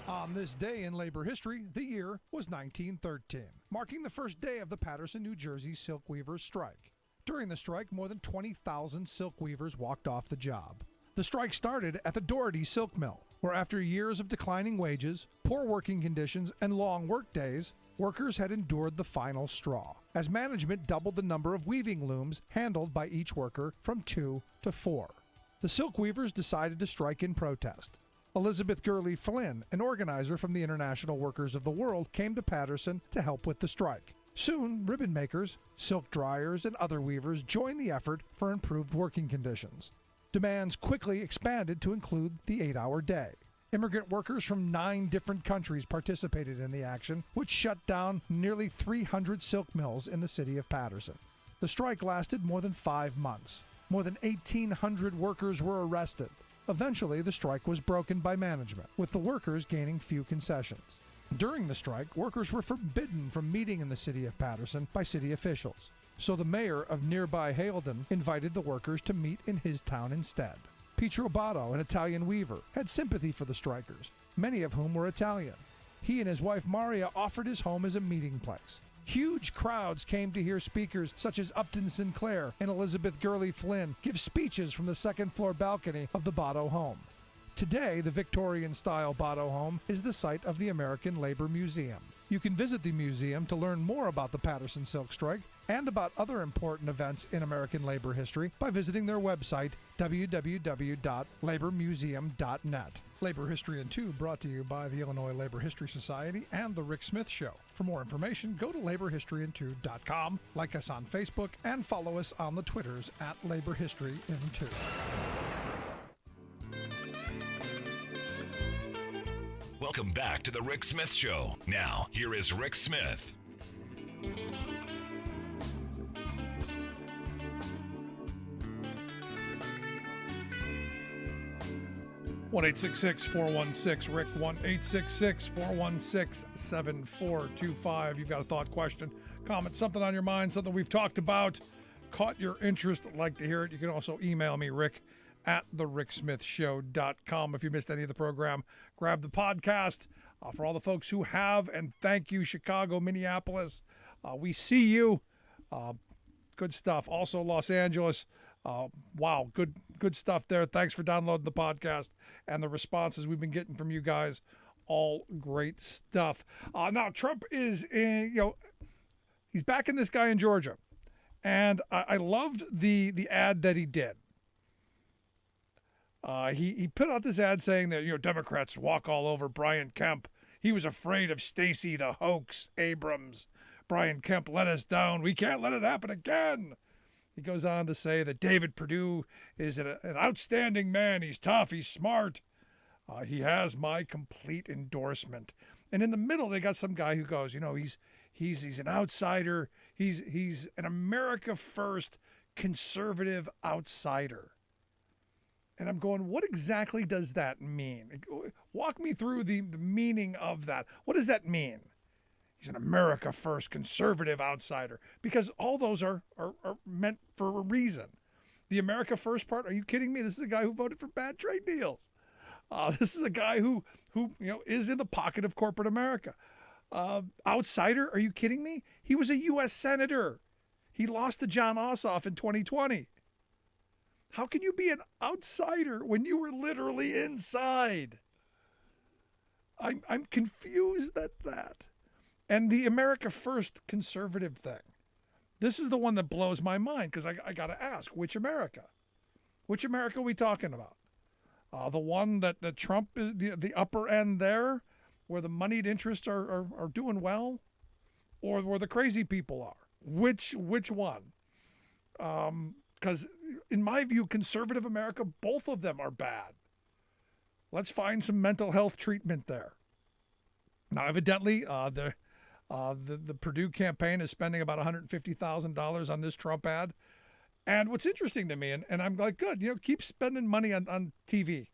[SPEAKER 2] On this day in labor history, the year was 1913, marking the first day of the Paterson, New Jersey silk weavers' strike. During the strike, more than 20,000 silk weavers walked off the job. The strike started at the Doherty Silk Mill, where after years of declining wages, poor working conditions, and long work days, workers had endured the final straw, as management doubled the number of weaving looms handled by each worker from 2 to 4. The silk weavers decided to strike in protest. Elizabeth Gurley Flynn, an organizer from the International Workers of the World, came to Paterson to help with the strike. Soon, ribbon makers, silk dryers, and other weavers joined the effort for improved working conditions. Demands quickly expanded to include the 8-hour day. Immigrant workers from 9 different countries participated in the action, which shut down nearly 300 silk mills in the city of Paterson. The strike lasted more than 5 months. More than 1,800 workers were arrested. Eventually, the strike was broken by management, with the workers gaining few concessions. During the strike, workers were forbidden from meeting in the city of Paterson by city officials. So the mayor of nearby Haledon invited the workers to meet in his town instead. Pietro Botto, an Italian weaver, had sympathy for the strikers, many of whom were Italian. He and his wife Maria offered his home as a meeting place. Huge crowds came to hear speakers such as Upton Sinclair and Elizabeth Gurley Flynn give speeches from the second-floor balcony of the Botto home. Today, the Victorian-style Botto home is the site of the American Labor Museum. You can visit the museum to learn more about the Paterson Silk Strike and about other important events in American labor history by visiting their website, www.labormuseum.net. Labor History in 2 brought to you by the Illinois Labor History Society and The Rick Smith Show. For more information, go to laborhistoryin2.com, like us on Facebook, and follow us on the Twitters at Labor History in 2.
[SPEAKER 1] Welcome back to the Rick Smith Show. Now, here is Rick Smith.
[SPEAKER 2] 1-866-416-RICK, 1-866-416-7425. You've got a thought, question, comment, something on your mind, something we've talked about, caught your interest, like to hear it. You can also email me, rick@thericksmithshow.com. If you missed any of the program, grab the podcast. For all the folks who have, and thank you, Chicago, Minneapolis, we see you. Good stuff. Also, Los Angeles. Wow, good stuff there. Thanks for downloading the podcast and the responses we've been getting from you guys. All great stuff. Now, Trump is he's backing this guy in Georgia, and I loved the ad that he did. He put out this ad saying that Democrats walk all over Brian Kemp. He was afraid of Stacey the hoax Abrams. Brian Kemp let us down. We can't let it happen again. He goes on to say that David Perdue is an outstanding man. He's tough. He's smart. He has my complete endorsement. And in the middle, they got some guy who goes, he's an outsider. He's an America First conservative outsider. And I'm going, what exactly does that mean? Walk me through the meaning of that. What does that mean? He's an America First conservative outsider, because all those are meant for a reason. The America First part, are you kidding me? This is a guy who voted for bad trade deals. This is a guy who is in the pocket of corporate America. Outsider, are you kidding me? He was a U.S. Senator. He lost to John Ossoff in 2020. How can you be an outsider when you were literally inside? I'm confused at that. And the America First conservative thing. This is the one that blows my mind, because I got to ask, which America? Which America are we talking about? The one that Trump is the upper end there, where the moneyed interests are doing well, or where the crazy people are? Which one? Because in my view, conservative America, both of them are bad. Let's find some mental health treatment there. Now, evidently, the Perdue campaign is spending about $150,000 on this Trump ad. And what's interesting to me, and I'm like, good, keep spending money on TV.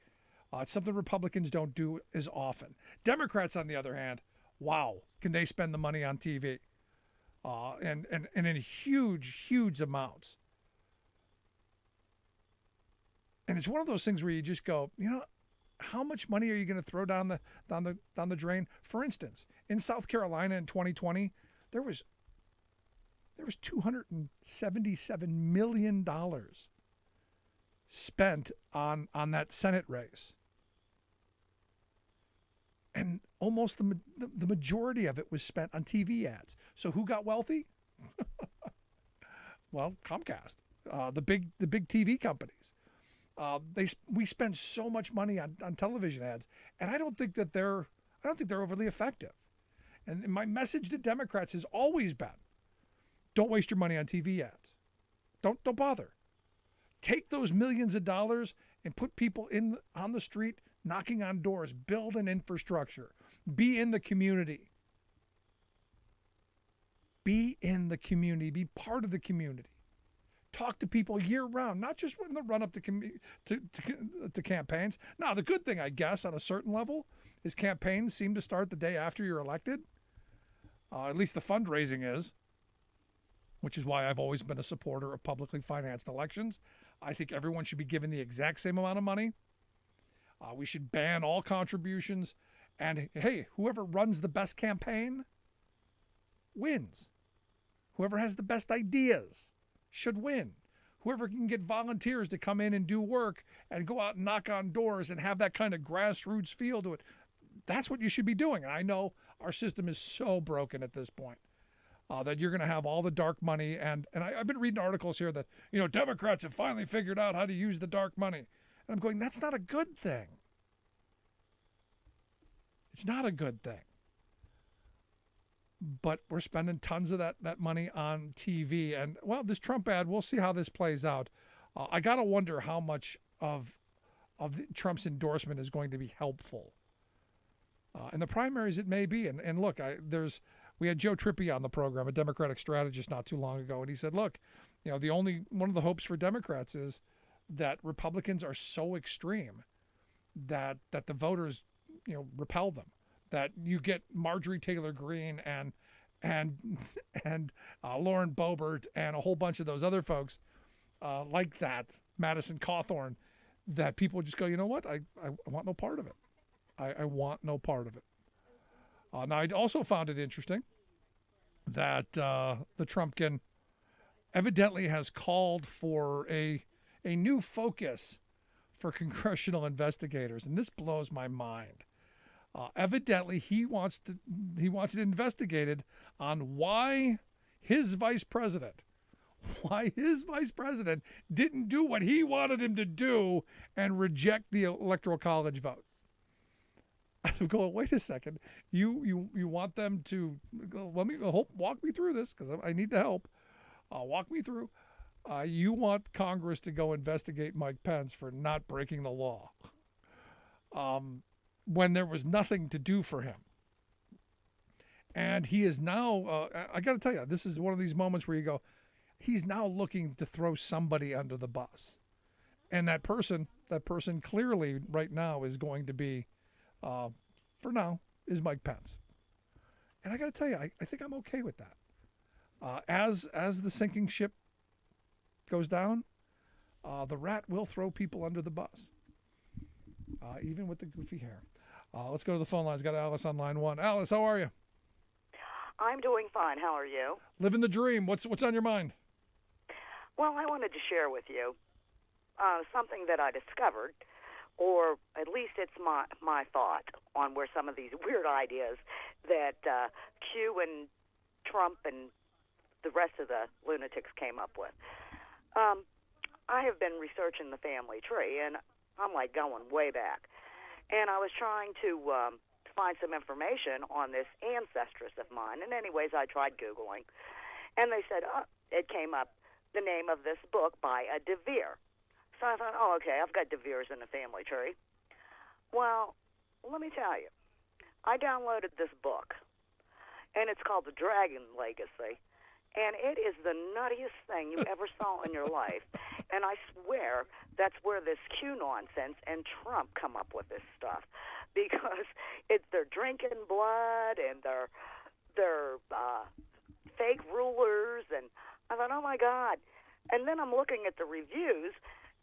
[SPEAKER 2] It's something Republicans don't do as often. Democrats, on the other hand, wow, can they spend the money on TV? And in huge amounts. And it's one of those things where you just go, how much money are you going to throw down the drain? For instance, in South Carolina in 2020, there was $277 million spent on that Senate race, and almost the majority of it was spent on TV ads. So who got wealthy? Well, Comcast, the big TV companies. We spend so much money on television ads, and I don't think they're overly effective. And my message to Democrats has always been, don't waste your money on TV ads. Don't bother. Take those millions of dollars and put people on the street, knocking on doors, build an infrastructure, be in the community. Be in the community, be part of the community. Talk to people year round, not just in the run up to campaigns. Now, the good thing, I guess, on a certain level, is campaigns seem to start the day after you're elected. At least the fundraising is, which is why I've always been a supporter of publicly financed elections. I think everyone should be given the exact same amount of money. We should ban all contributions. And hey, whoever runs the best campaign wins. Whoever has the best ideas should win. Whoever can get volunteers to come in and do work and go out and knock on doors and have that kind of grassroots feel to it, that's what you should be doing. And I know our system is so broken at this point. that you're going to have all the dark money. And I've been reading articles here that, Democrats have finally figured out how to use the dark money. And I'm going, that's not a good thing. It's not a good thing. But we're spending tons of that money on TV. And, well, this Trump ad, we'll see how this plays out. I got to wonder how much of Trump's endorsement is going to be helpful. In the primaries, it may be. And look, we had Joe Trippi on the program, a Democratic strategist, not too long ago, and he said, look, one of the hopes for Democrats is that Republicans are so extreme that the voters, repel them. That you get Marjorie Taylor Greene and Lauren Boebert and a whole bunch of those other folks like that, Madison Cawthorn, that people just go, you know what? I want no part of it. I want no part of it. Now, I also found it interesting that the Trumpkin evidently has called for a new focus for congressional investigators, and this blows my mind. Evidently, he wants it investigated on why his vice president didn't do what he wanted him to do and reject the Electoral College vote. I'm going, wait a second. You want them to walk me through this because I need the help. Walk me through. You want Congress to go investigate Mike Pence for not breaking the law. When there was nothing to do for him. And he is now, I got to tell you, this is one of these moments where you go, he's now looking to throw somebody under the bus. And that person clearly right now is going to be, for now, is Mike Pence. And I got to tell you, I think I'm okay with that. As the sinking ship goes down, the rat will throw people under the bus, even with the goofy hair. Let's go to the phone lines. Got Alice on line one. Alice, how are you?
[SPEAKER 5] I'm doing fine. How are you?
[SPEAKER 2] Living the dream. What's on your mind?
[SPEAKER 5] Well, I wanted to share with you something that I discovered, or at least it's my thought on where some of these weird ideas that Q and Trump and the rest of the lunatics came up with. I have been researching the family tree, and I'm like going way back. And I was trying to find some information on this ancestress of mine. And anyways, I tried Googling. And they said, it came up, the name of this book by a De Vere. So I thought, okay, I've got De Veres in the family tree. Well, let me tell you, I downloaded this book, and it's called The Dragon Legacy. And it is the nuttiest thing you ever saw in your life. And I swear that's where this Q nonsense and Trump come up with this stuff. Because they're drinking blood and they're fake rulers. And I thought, oh, my God. And then I'm looking at the reviews,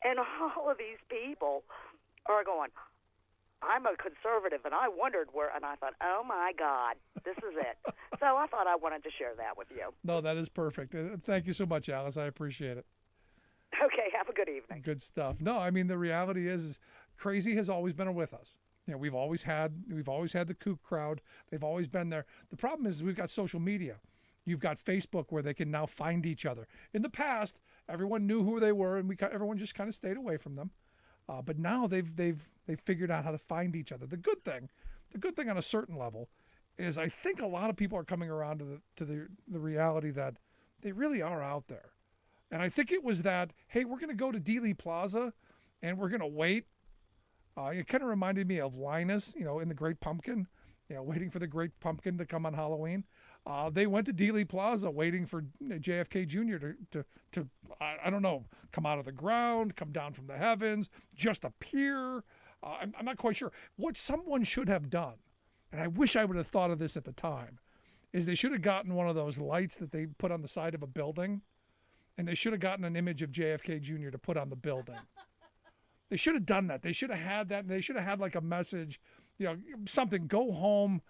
[SPEAKER 5] and all of these people are going, I'm a conservative, and I wondered where, and I thought, oh, my God, this is it. So I thought I wanted to share that with you.
[SPEAKER 2] No, that is perfect. Thank you so much, Alice. I appreciate it.
[SPEAKER 5] Okay, have a good evening.
[SPEAKER 2] Good stuff. No, I mean, the reality is crazy has always been with us. We've always had the kook crowd. They've always been there. The problem is we've got social media. You've got Facebook where they can now find each other. In the past, everyone knew who they were, and everyone just kind of stayed away from them. But now they've figured out how to find each other. The good thing on a certain level is I think a lot of people are coming around to the reality that they really are out there. And I think it was that, hey, we're going to go to Dealey Plaza and we're going to wait. It kind of reminded me of Linus, in The Great Pumpkin, waiting for the Great Pumpkin to come on Halloween. They went to Dealey Plaza waiting for JFK Jr. to I don't know, come out of the ground, come down from the heavens, just appear. I'm not quite sure. What someone should have done, and I wish I would have thought of this at the time, is they should have gotten one of those lights that they put on the side of a building, and they should have gotten an image of JFK Jr. to put on the building. They should have done that. They should have had that, and they should have had like a message, something, go home,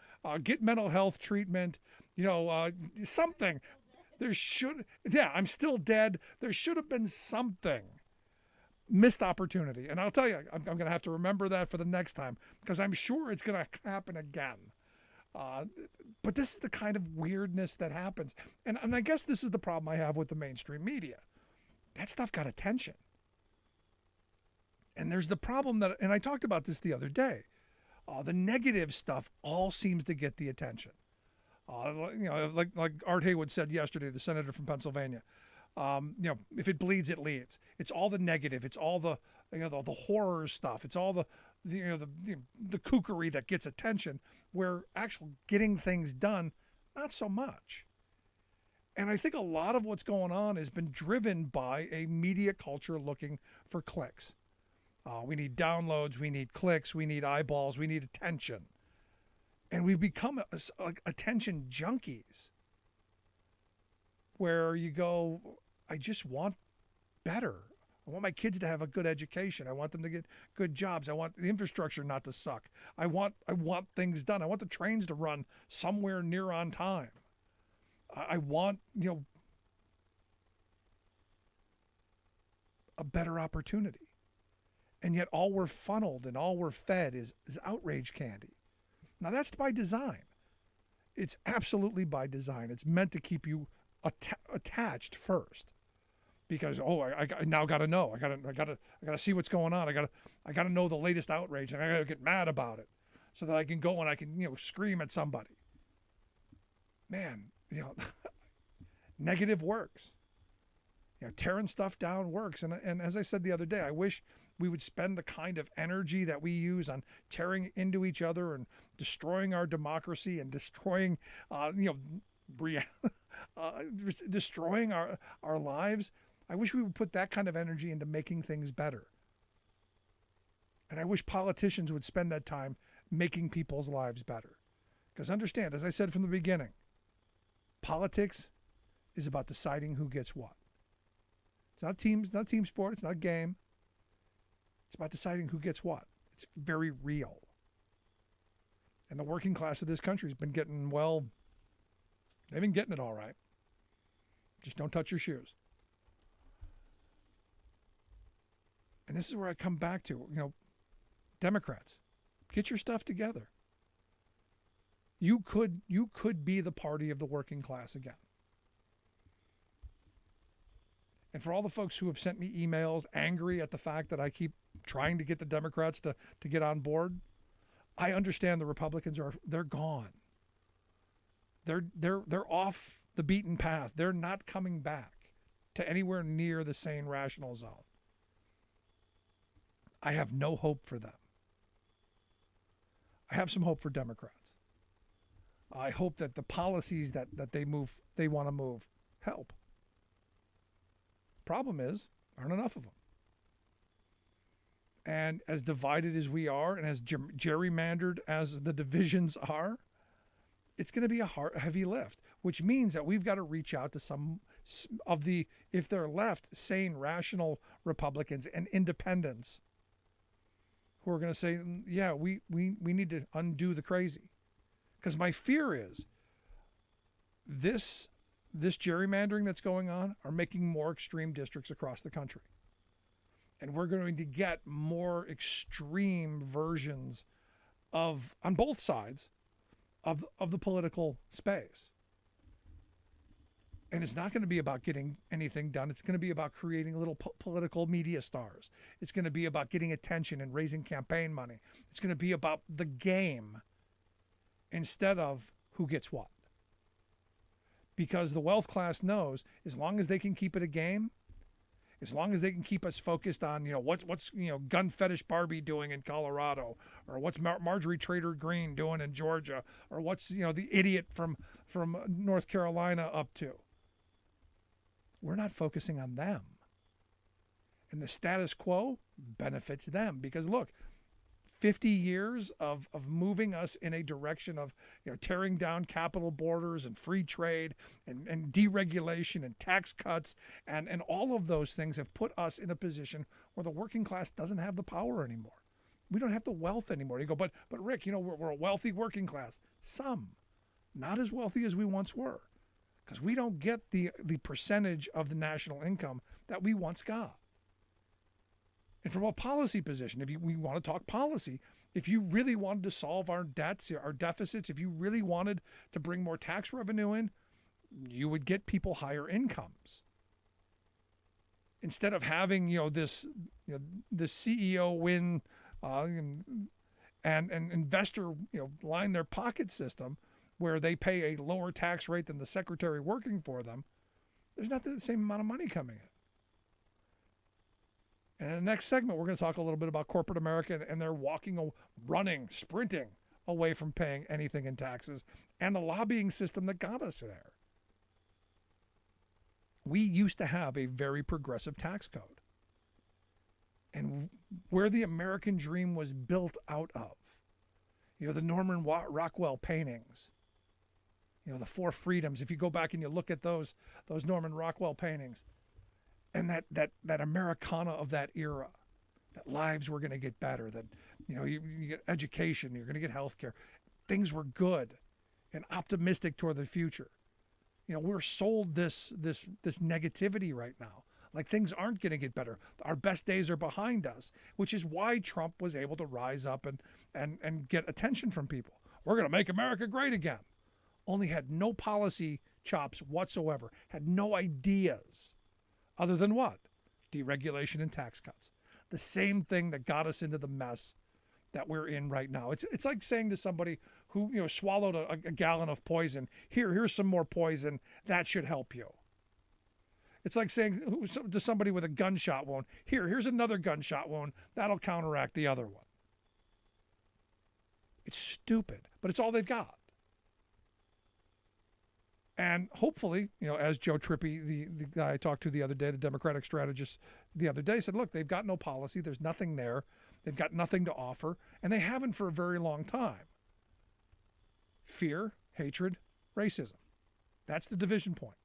[SPEAKER 2] get mental health treatment, something. I'm still dead. There should have been something. Missed opportunity. And I'll tell you, I'm going to have to remember that for the next time because I'm sure it's going to happen again. But this is the kind of weirdness that happens. And I guess this is the problem I have with the mainstream media. That stuff got attention. And there's the problem that, and I talked about this the other day, the negative stuff all seems to get the attention. Like Art Haywood said yesterday, the senator from Pennsylvania, if it bleeds, it leads. It's all the negative. It's all the horror stuff. It's all the kookery that gets attention, where actual getting things done, not so much. And I think a lot of what's going on has been driven by a media culture looking for clicks. We need downloads, we need clicks, we need eyeballs, we need attention. And we've become attention junkies, where you go, I just want better. I want my kids to have a good education. I want them to get good jobs. I want the infrastructure not to suck. I want things done. I want the trains to run somewhere near on time. I want, a better opportunity. And yet all we're funneled and all we're fed is outrage candy. Now that's by design. It's absolutely by design. It's meant to keep you attached first, because I now got to know. I got to see what's going on. I got to know the latest outrage, and I got to get mad about it, so that I can go and I can scream at somebody. Man, negative works. Tearing stuff down works. And as I said the other day, I wish we would spend the kind of energy that we use on tearing into each other and destroying our democracy and destroying, destroying our lives. I wish we would put that kind of energy into making things better. And I wish politicians would spend that time making people's lives better. Because understand, as I said from the beginning, politics is about deciding who gets what. It's not team sport. It's not a game. It's about deciding who gets what. It's very real. And the working class of this country has been getting, they've been getting it all right. Just don't touch your shoes. And this is where I come back to, Democrats, get your stuff together. You could be the party of the working class again. And for all the folks who have sent me emails angry at the fact that I keep trying to get the Democrats to get on board, I understand the Republicans they're gone. They're off the beaten path. They're not coming back to anywhere near the sane, rational zone. I have no hope for them. I have some hope for Democrats. I hope that the policies that they want to move help. Problem is, aren't enough of them. And as divided as we are, and as gerrymandered as the divisions are, it's going to be a heavy lift, which means that we've got to reach out to some of the, if they're left, sane, rational Republicans and independents who are going to say, yeah, we need to undo the crazy. Because my fear is this gerrymandering that's going on are making more extreme districts across the country. And we're going to get more extreme versions on both sides of the political space. And it's not going to be about getting anything done. It's going to be about creating little political media stars. It's going to be about getting attention and raising campaign money. It's going to be about the game instead of who gets what. Because the wealth class knows, as long as they can keep it a game, as long as they can keep us focused on, what's gun fetish Barbie doing in Colorado, or what's Marjorie Trader Greene doing in Georgia, or what's the idiot from North Carolina up to. We're not focusing on them. And the status quo benefits them because look, 50 years of moving us in a direction of tearing down capital borders and free trade and deregulation and tax cuts and all of those things have put us in a position where the working class doesn't have the power anymore. We don't have the wealth anymore. You go, but Rick, we're a wealthy working class. Some, not as wealthy as we once were, because we don't get the percentage of the national income that we once got. And from a policy position, we want to talk policy, If you really wanted to solve our debts, our deficits, if you really wanted to bring more tax revenue in, you would get people higher incomes. Instead of having, this CEO win and investor, line their pocket system where they pay a lower tax rate than the secretary working for them, there's not the same amount of money coming in. And in the next segment, we're going to talk a little bit about corporate America, and they're running, sprinting away from paying anything in taxes, and the lobbying system that got us there. We used to have a very progressive tax code. And where the American dream was built out of, the Norman Rockwell paintings, the Four Freedoms, if you go back and you look at those Norman Rockwell paintings, and that Americana of that era, that lives were going to get better, that you get education, you're going to get health care, things were good and optimistic toward the future. We're sold this negativity right now, like things aren't going to get better. Our best days are behind us, which is why Trump was able to rise up and get attention from people. We're going to make America great again. Only had no policy chops whatsoever, had no ideas. Other than what? Deregulation and tax cuts. The same thing that got us into the mess that we're in right now. It's like saying to somebody who swallowed a gallon of poison, here's some more poison, that should help you. It's like saying to somebody with a gunshot wound, here's another gunshot wound, that'll counteract the other one. It's stupid, but it's all they've got. And hopefully, as Joe Trippi, the guy I talked to the other day, the Democratic strategist the other day, said, look, they've got no policy. There's nothing there. They've got nothing to offer, and they haven't for a very long time. Fear, hatred, racism. That's the division point.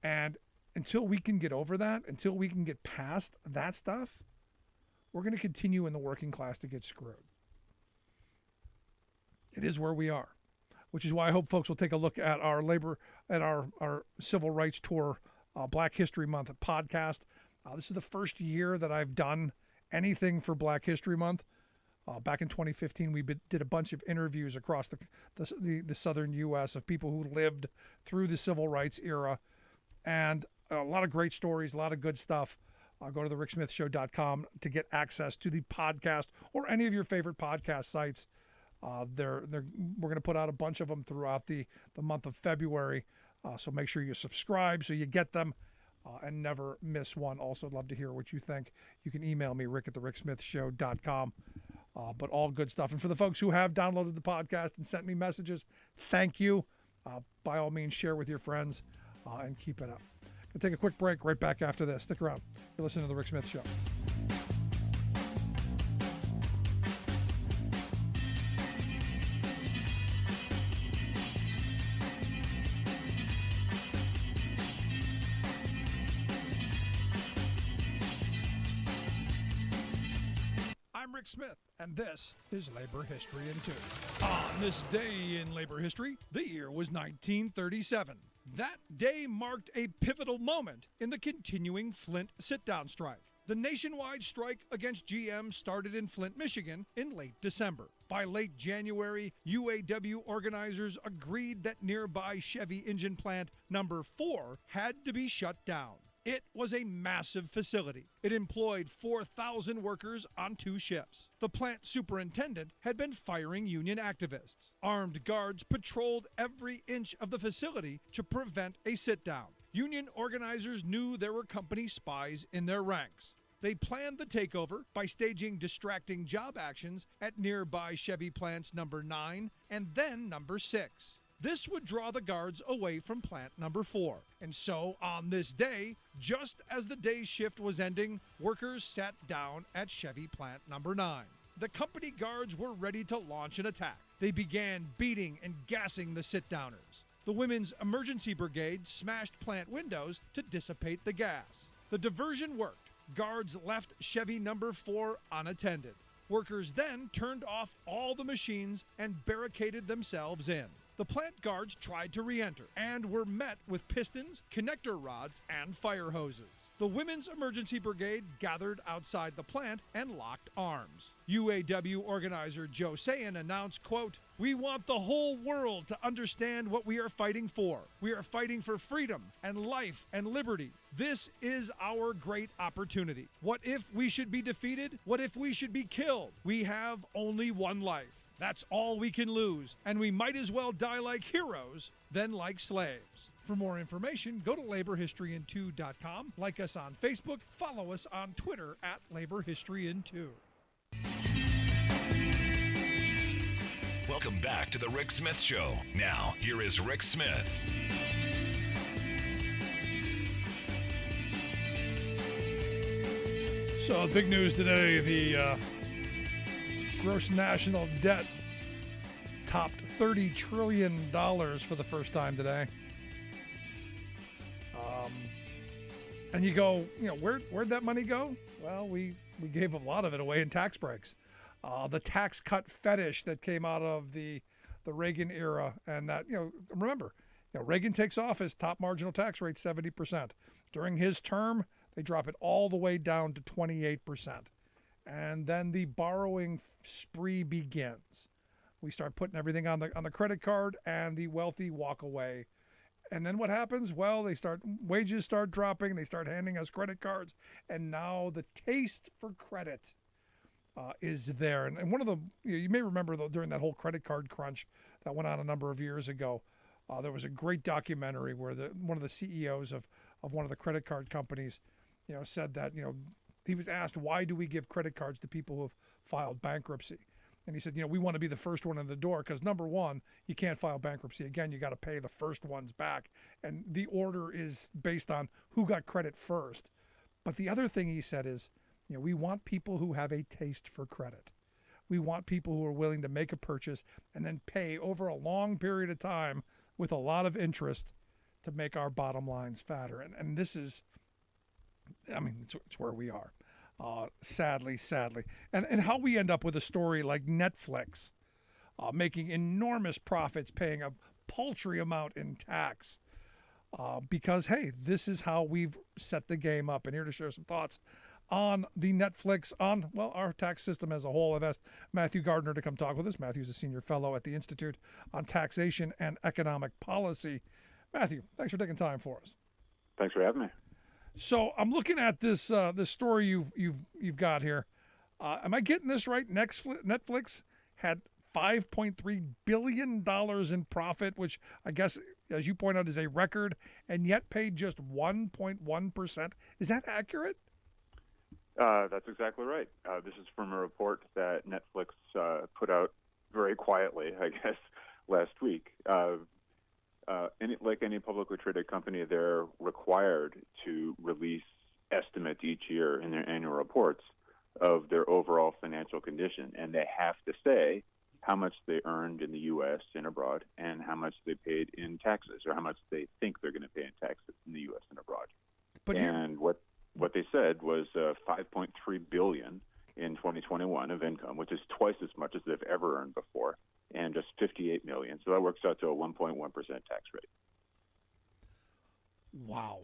[SPEAKER 2] And until we can get over that, until we can get past that stuff, we're going to continue in the working class to get screwed. It is where we are. Which is why I hope folks will take a look at our our civil rights tour, Black History Month podcast. This is the first year that I've done anything for Black History Month. Back in 2015, we did a bunch of interviews across the southern U.S. of people who lived through the civil rights era, and a lot of great stories, a lot of good stuff. Go to the ricksmithshow.com to get access to the podcast or any of your favorite podcast sites. We're going to put out a bunch of them throughout the month of February. So make sure you subscribe so you get them and never miss one. Also, I'd love to hear what you think. You can email me, rick@thericksmithshow.com. But all good stuff. And for the folks who have downloaded the podcast and sent me messages, thank you. By all means, share with your friends and keep it up. We'll take a quick break right back after this. Stick around. You're listening to The Rick Smith Show. I'm Rick Smith, and this is Labor History in 2. On this day in labor history, the year was 1937. That day marked a pivotal moment in the continuing Flint sit-down strike. The nationwide strike against GM started in Flint, Michigan in late December. By late January, UAW organizers agreed that nearby Chevy engine plant number 4 had to be shut down. It was a massive facility. It employed 4,000 workers on 2 shifts. The plant superintendent had been firing union activists. Armed guards patrolled every inch of the facility to prevent a sit-down. Union organizers knew there were company spies in their ranks. They planned the takeover by staging distracting job actions at nearby Chevy plants number 9 and then number 6. This would draw the guards away from plant number 4. And so, on this day, just as the day's shift was ending, workers sat down at Chevy plant number 9. The company guards were ready to launch an attack. They began beating and gassing the sit-downers. The Women's Emergency Brigade smashed plant windows to dissipate the gas. The diversion worked. Guards left Chevy number 4 unattended. Workers then turned off all the machines and barricaded themselves in. The plant guards tried to re-enter and were met with pistons, connector rods, and fire hoses. The Women's Emergency Brigade gathered outside the plant and locked arms. UAW organizer Joe Sayan announced, quote, "We want the whole world to understand what we are fighting for. We are fighting for freedom and life and liberty. This is our great opportunity. What if we should be defeated? What if we should be killed? We have only one life. That's all we can lose, and we might as well die like heroes than like slaves." For more information, go to laborhistoryin2.com, like us on Facebook, follow us on Twitter at laborhistoryin2.
[SPEAKER 1] Welcome back to the Rick Smith Show. Now, here is Rick Smith.
[SPEAKER 2] So, big news today, the gross national debt topped $30 trillion for the first time today. And you go, where'd that money go? Well, we gave a lot of it away in tax breaks. The tax cut fetish that came out of the Reagan era, and that, remember, Reagan takes office, top marginal tax rate 70%. During his term, they drop it all the way down to 28%. And then the borrowing spree begins. We start putting everything on the credit card, and the wealthy walk away. And then what happens? Well, wages start dropping. They start handing us credit cards, and now the taste for credit is there. And one of the, you may remember though, during that whole credit card crunch that went on a number of years ago, there was a great documentary where one of the CEOs of one of the credit card companies, said that he was asked, why do we give credit cards to people who have filed bankruptcy? And he said, we want to be the first one in the door because, number one, you can't file bankruptcy. Again, you got to pay the first ones back. And the order is based on who got credit first. But the other thing he said is, we want people who have a taste for credit. We want people who are willing to make a purchase and then pay over a long period of time with a lot of interest to make our bottom lines fatter. And this is, it's where we are. Sadly. And how we end up with a story like Netflix making enormous profits, paying a paltry amount in tax because, hey, this is how we've set the game up. And here to share some thoughts on the Netflix, on, our tax system as a whole, I've asked Matthew Gardner to come talk with us. Matthew's a senior fellow at the Institute on Taxation and Economic Policy. Matthew, thanks for taking time for us.
[SPEAKER 6] Thanks for having me.
[SPEAKER 2] So I'm looking at this story you've got here. Am I getting this right? Netflix had $5.3 billion in profit, which I guess, as you point out, is a record, and yet paid just 1.1%. Is that accurate?
[SPEAKER 6] That's exactly right. This is from a report that Netflix put out very quietly, I guess, last week. Like any publicly traded company, they're required to release estimates each year in their annual reports of their overall financial condition, and they have to say how much they earned in the U.S. and abroad, and how much they paid in taxes, or how much they think they're going to pay in taxes in the U.S. and abroad. And what they said was $5.3 billion in 2021 of income, which is twice as much as they've ever earned before, and just $58 million. So that works out to a 1.1% tax rate.
[SPEAKER 2] Wow.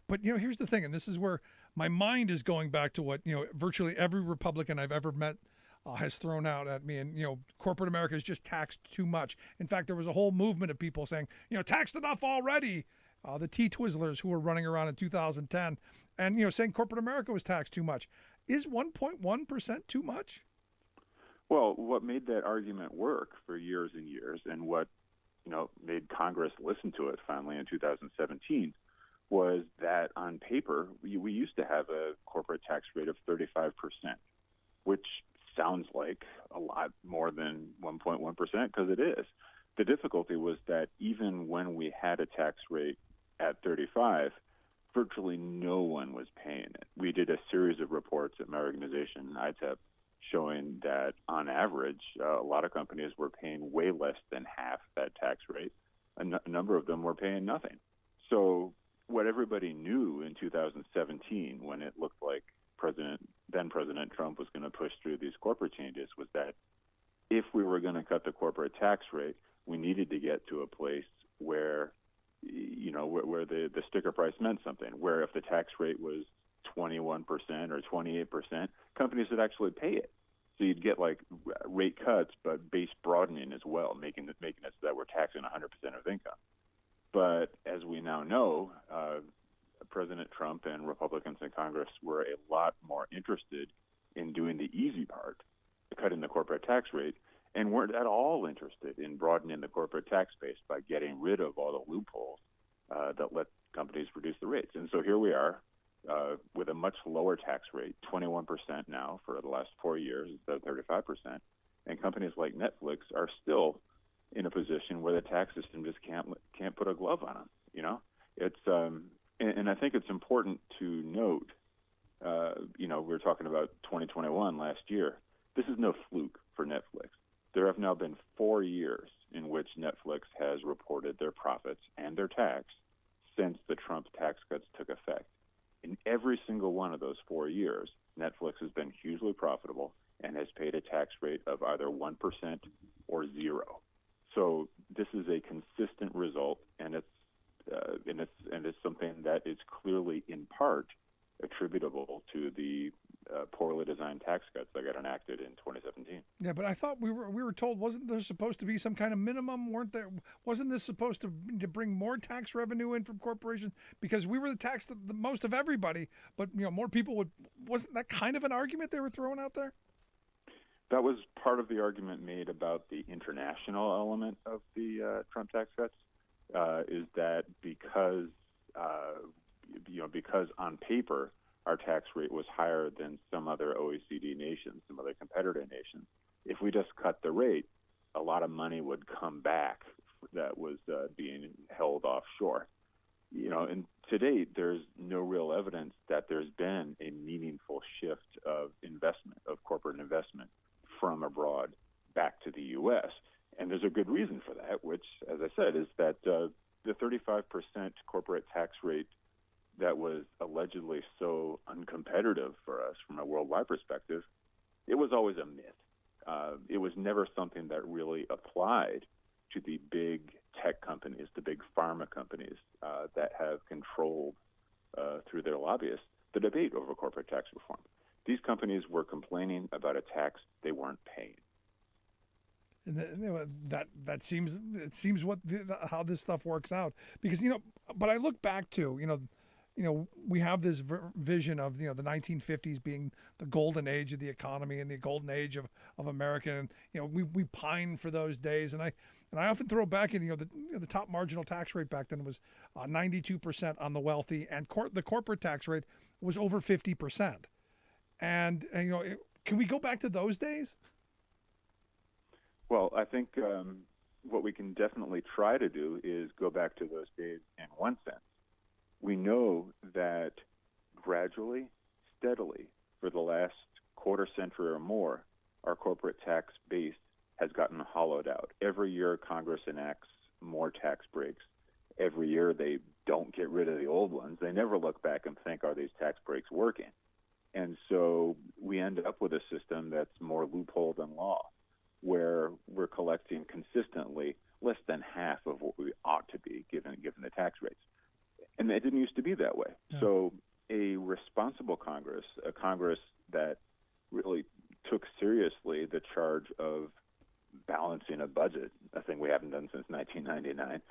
[SPEAKER 2] But, here's the thing, and this is where my mind is going back to what, virtually every Republican I've ever met has thrown out at me. And, corporate America is just taxed too much. In fact, there was a whole movement of people saying, taxed enough already. The T-Twizzlers who were running around in 2010 and, saying corporate America was taxed too much. Is 1.1% too much?
[SPEAKER 6] Well, what made that argument work for years and years, and what made Congress listen to it finally in 2017, was that on paper we used to have a corporate tax rate of 35%, which sounds like a lot more than 1.1% because it is. The difficulty was that even when we had a tax rate at 35, virtually no one was paying it. We did a series of reports at my organization, ITEP, showing that on average, a lot of companies were paying way less than half that tax rate. A number of them were paying nothing. So what everybody knew in 2017, when it looked like then President Trump was going to push through these corporate changes was that if we were going to cut the corporate tax rate, we needed to get to a place where, where the sticker price meant something, where if the tax rate was 21% or 28%, companies would actually pay it. So you'd get like rate cuts, but base broadening as well, making it so that we're taxing 100% of income. But as we now know, President Trump and Republicans in Congress were a lot more interested in doing the easy part, cutting the corporate tax rate, and weren't at all interested in broadening the corporate tax base by getting rid of all the loopholes that let companies reduce the rates. And so here we are with a much lower tax rate, 21% now for the last 4 years instead of 35%. And companies like Netflix are still in a position where the tax system just can't put a glove on them. It's and I think it's important to note. We were talking about 2021 last year. This is no fluke for Netflix. There have now been 4 years in which Netflix has reported their profits and their tax since the Trump tax cuts took effect. In every single one of those 4 years, Netflix has been hugely profitable and has paid a tax rate of either 1% or 0%. So this is a consistent result, and it's something that is clearly in part attributable to the poorly designed tax cuts that got enacted in 2017.
[SPEAKER 2] Yeah, but I thought we were told, wasn't there supposed to be some kind of minimum? Wasn't this supposed to bring more tax revenue in from corporations because we were the taxed the most of everybody, but more people would? Wasn't that kind of an argument they were throwing out there?
[SPEAKER 6] That was part of the argument made about the international element of the Trump tax cuts. Is that because on paper our tax rate was higher than some other OECD nations, some other competitor nations. If we just cut the rate, a lot of money would come back that was being held offshore. And to date, there's no real evidence that there's been a meaningful shift of investment, of corporate investment from abroad back to the U.S. And there's a good reason for that, which, as I said, is that the 35% corporate tax rate that was allegedly so uncompetitive for us from a worldwide perspective, it was always a myth. It was never something that really applied to the big tech companies, the big pharma companies that have controlled through their lobbyists the debate over corporate tax reform. These companies were complaining about a tax they weren't paying.
[SPEAKER 2] And that seems how this stuff works out, because but I look back to we have this vision of the 1950s being the golden age of the economy and the golden age of America, and we pine for those days, and I often throw back in the top marginal tax rate back then was 92% on the wealthy, and the corporate tax rate was over 50%, and can we go back to those days?
[SPEAKER 6] Well, I think what we can definitely try to do is go back to those days in one sense. We know that gradually, steadily, for the last quarter century or more, our corporate tax base has gotten hollowed out. Every year, Congress enacts more tax breaks. Every year, they don't get rid of the old ones. They never look back and think, are these tax breaks working? And so we end up with a system that's more loophole than law, where we're collecting consistently less than half of what we ought to be given the tax rates. And it didn't used to be that way. Yeah. So a responsible Congress, a Congress that really took seriously the charge of balancing a budget, a thing we haven't done since 1999,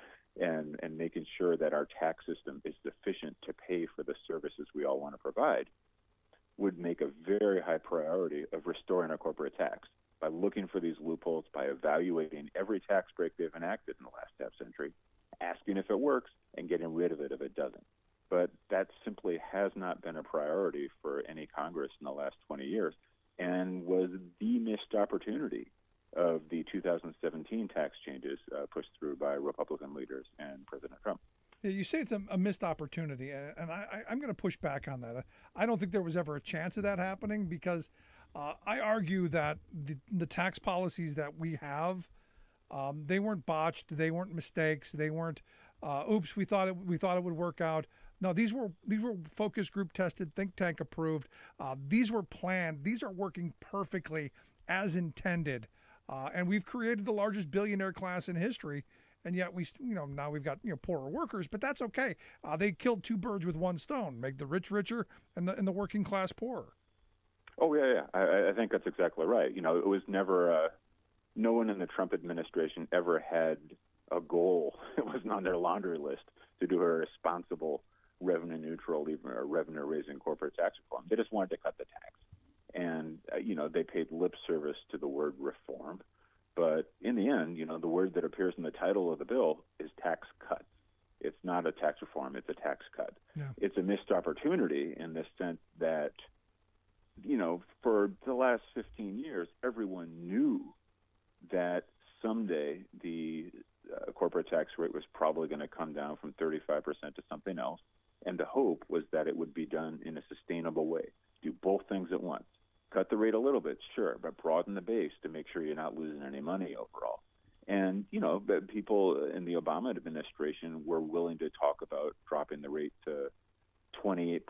[SPEAKER 6] and making sure that our tax system is sufficient to pay for the services we all want to provide, would make a very high priority of restoring our corporate tax by looking for these loopholes, by evaluating every tax break they've enacted in the last half century, asking if it works, and getting rid of it if it doesn't. But that simply has not been a priority for any Congress in the last 20 years, and was the missed opportunity of the 2017 tax changes pushed through by Republican leaders and President Trump.
[SPEAKER 2] Yeah, you say it's a missed opportunity, and I'm going to push back on that. I don't think there was ever a chance of that happening, because I argue that the tax policies that we have, they weren't botched, they weren't mistakes, they weren't oops, we thought it would work out. No, these were focus group tested, think tank approved. These were planned. These are working perfectly as intended, and we've created the largest billionaire class in history. And yet now we've got poorer workers, but that's okay. They killed two birds with one stone: make the rich richer and the working class poorer.
[SPEAKER 6] Oh yeah. I think that's exactly right. It was never. No one in the Trump administration ever had a goal. It wasn't on their laundry list to do a responsible, revenue neutral, even a revenue raising corporate tax reform. They just wanted to cut the tax, and they paid lip service to the word reform. But in the end, the word that appears in the title of the bill is tax cut. It's not a tax reform, it's a tax cut. Yeah. It's a missed opportunity in the sense that, for the last 15 years, everyone knew that someday the corporate tax rate was probably going to come down from 35% to something else. And the hope was that it would be done in a sustainable way. Do both things at once. Cut the rate a little bit, sure, but broaden the base to make sure you're not losing any money overall. And, people in the Obama administration were willing to talk about dropping the rate to 28%,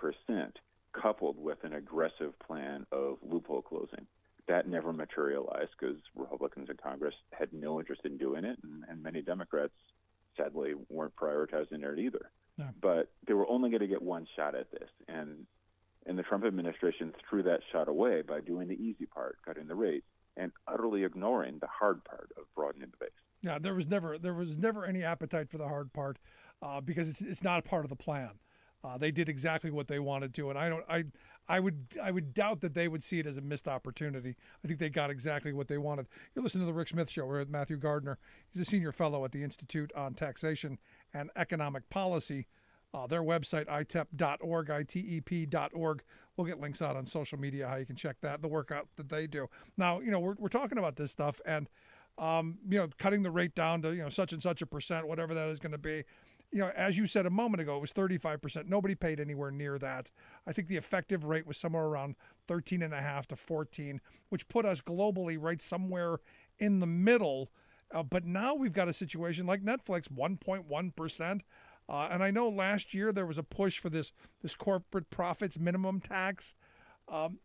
[SPEAKER 6] coupled with an aggressive plan of loophole closing. That never materialized because Republicans in Congress had no interest in doing it, and many Democrats, sadly, weren't prioritizing it either. No. But they were only going to get one shot at this, and the Trump administration threw that shot away by doing the easy part, cutting the rate, and utterly ignoring the hard part of broadening the base.
[SPEAKER 2] Yeah, there was never any appetite for the hard part because it's not a part of the plan. They did exactly what they wanted to, and I would doubt that they would see it as a missed opportunity. I think they got exactly what they wanted. You're listening to the Rick Smith Show. We're with Matthew Gardner. He's a senior fellow at the Institute on Taxation and Economic Policy. Their website, itep.org, itep.org. We'll get links out on social media how you can check that, the work out that they do. Now, we're talking about this stuff and, cutting the rate down to, such and such a percent, whatever that is going to be. As you said a moment ago, it was 35%. Nobody paid anywhere near that. I think the effective rate was somewhere around 13.5 to 14, which put us globally right somewhere in the middle. But now we've got a situation like Netflix, 1.1%. And I know last year there was a push for this corporate profits minimum tax.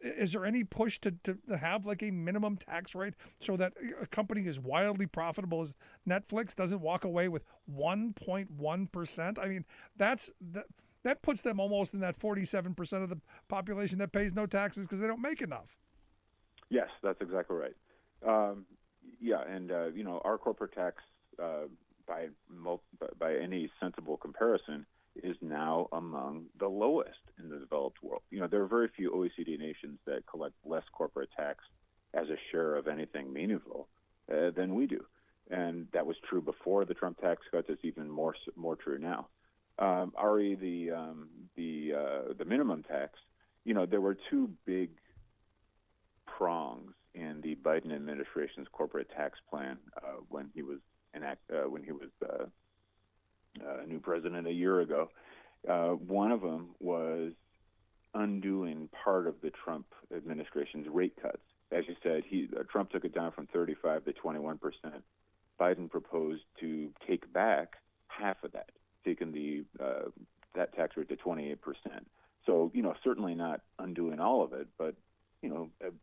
[SPEAKER 2] Is there any push to have like a minimum tax rate so that a company as wildly profitable as Netflix doesn't walk away with 1.1%? I mean, that puts them almost in that 47% of the population that pays no taxes because they don't make enough.
[SPEAKER 6] Yes, that's exactly right. Our corporate tax by any sensible comparison is now among the lowest in the developed world. There are very few OECD nations that collect less corporate tax as a share of anything meaningful than we do, and that was true before the Trump tax cuts. It's even more true now. The minimum tax. There were two big prongs in the Biden administration's corporate tax plan when he was a new president a year ago. One of them was undoing part of the Trump administration's rate cuts. As you said, Trump took it down from 35 to 21%. Biden proposed to take back half of that, taking that tax rate to 28%. So, certainly not undoing all of it, but,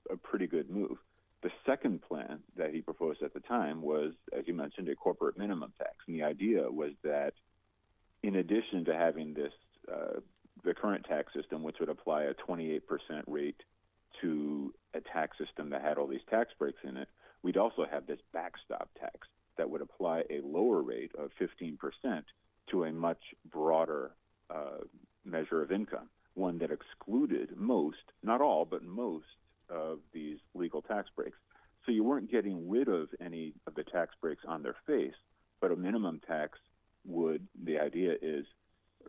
[SPEAKER 6] a pretty good move. The second plan that he proposed at the time was, as you mentioned, a corporate minimum tax. And the idea was that in addition to having this, the current tax system, which would apply a 28% rate to a tax system that had all these tax breaks in it, we'd also have this backstop tax that would apply a lower rate of 15% to a much broader measure of income, one that excluded most, not all, but most of these legal tax breaks. So you weren't getting rid of any of the tax breaks on their face, but a minimum tax would, the idea is,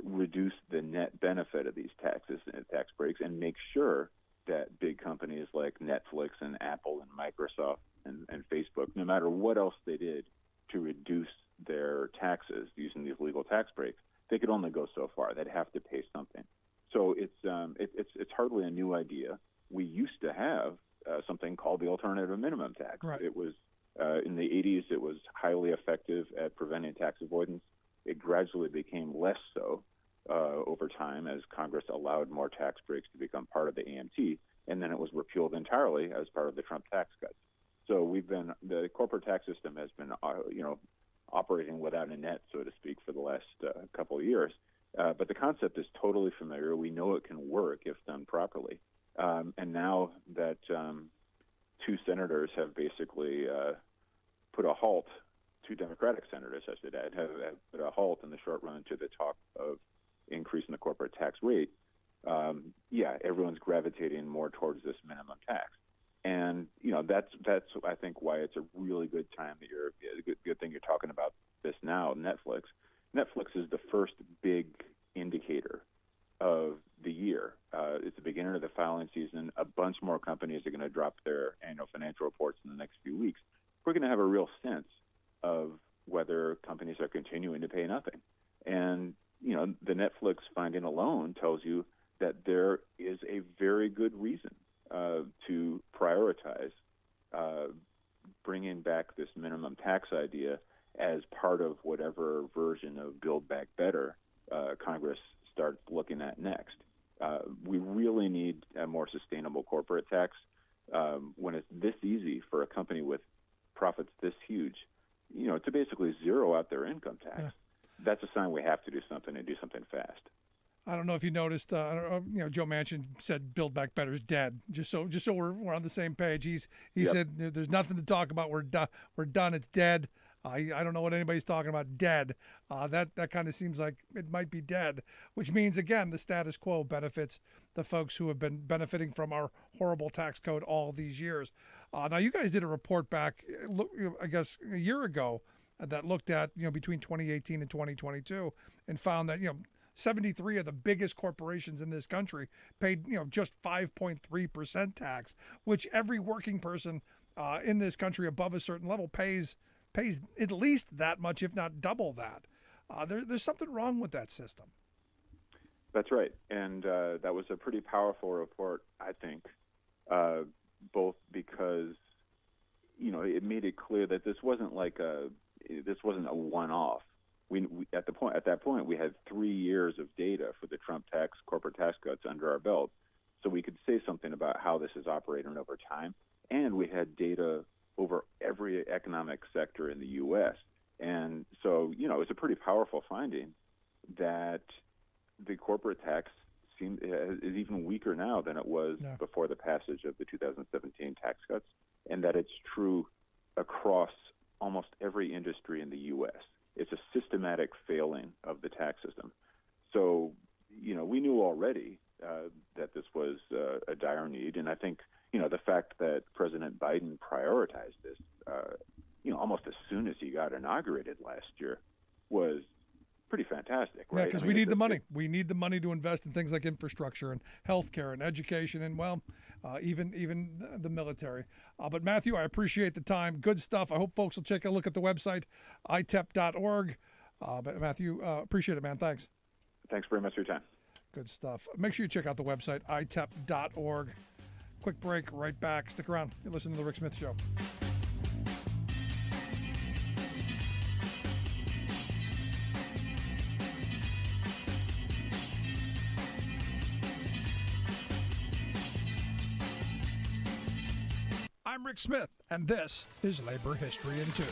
[SPEAKER 6] reduce the net benefit of these taxes and tax breaks and make sure that big companies like Netflix and Apple and Microsoft and Facebook, no matter what else they did to reduce their taxes using these legal tax breaks, they could only go so far. They'd have to pay something. So it's hardly a new idea. We used to have something called the alternative minimum tax.
[SPEAKER 2] Right.
[SPEAKER 6] It was in the 80s. It was highly effective at preventing tax avoidance. It gradually became less so over time as Congress allowed more tax breaks to become part of the AMT, and then it was repealed entirely as part of the Trump tax cuts. So the corporate tax system has been, operating without a net, so to speak, for the last couple of years. But the concept is totally familiar. We know it can work if done properly. And now that two senators have basically put a halt, two Democratic senators, I should add, have put a halt in the short run to the talk of increasing the corporate tax rate, everyone's gravitating more towards this minimum tax. And that's I think why it's a really good time that good thing you're talking about this now. Netflix is the first big indicator of the year. It's the beginning of the filing season. A bunch more companies are going to drop their annual financial reports in the next few weeks. We're going to have a real sense of whether companies are continuing to pay nothing. And the Netflix finding alone tells you that there is a very good reason to prioritize bringing back this minimum tax idea as part of whatever version of Build Back Better Congress starts looking at next. We really need a more sustainable corporate tax. When it's this easy for a company with profits this huge, to basically zero out their income tax, that's a sign we have to do something and do something fast.
[SPEAKER 2] I don't know if you noticed, Joe Manchin said Build Back Better's dead. Just so we're on the same page. He said there's nothing to talk about. We're done. It's dead. I don't know what anybody's talking about. Dead. That kind of seems like it might be dead, which means again the status quo benefits the folks who have been benefiting from our horrible tax code all these years. Now you guys did a report back, I guess a year ago, that looked at between 2018 and 2022 and found that 73 of the biggest corporations in this country paid, just 5.3% tax, which every working person in this country above a certain level pays at least that much, if not double that. There's something wrong with that system.
[SPEAKER 6] That's right, and that was a pretty powerful report, I think, both because it made it clear that this wasn't a one-off. We at that point we had 3 years of data for the Trump corporate tax cuts under our belt, so we could say something about how this is operating over time, and we had data over every economic sector in the U.S. And so it's a pretty powerful finding that the corporate tax is even weaker now than it was before the passage of the 2017 tax cuts, and that it's true across almost every industry in the U.S. It's a systematic failing of the tax system. So, we knew already that this was a dire need, and I think, the fact that President Biden prioritized this, almost as soon as he got inaugurated last year was pretty fantastic, right?
[SPEAKER 2] Yeah, because we need the money. We need the money to invest in things like infrastructure and healthcare and education and, even the military. But Matthew, I appreciate the time. Good stuff. I hope folks will take a look at the website, itep.org. But Matthew, appreciate it, man. Thanks.
[SPEAKER 6] Thanks very much for your time.
[SPEAKER 2] Good stuff. Make sure you check out the website, itep.org. Quick break, right back. Stick around. You're listening to The Rick Smith Show. I'm Rick Smith, and this is Labor History in 2.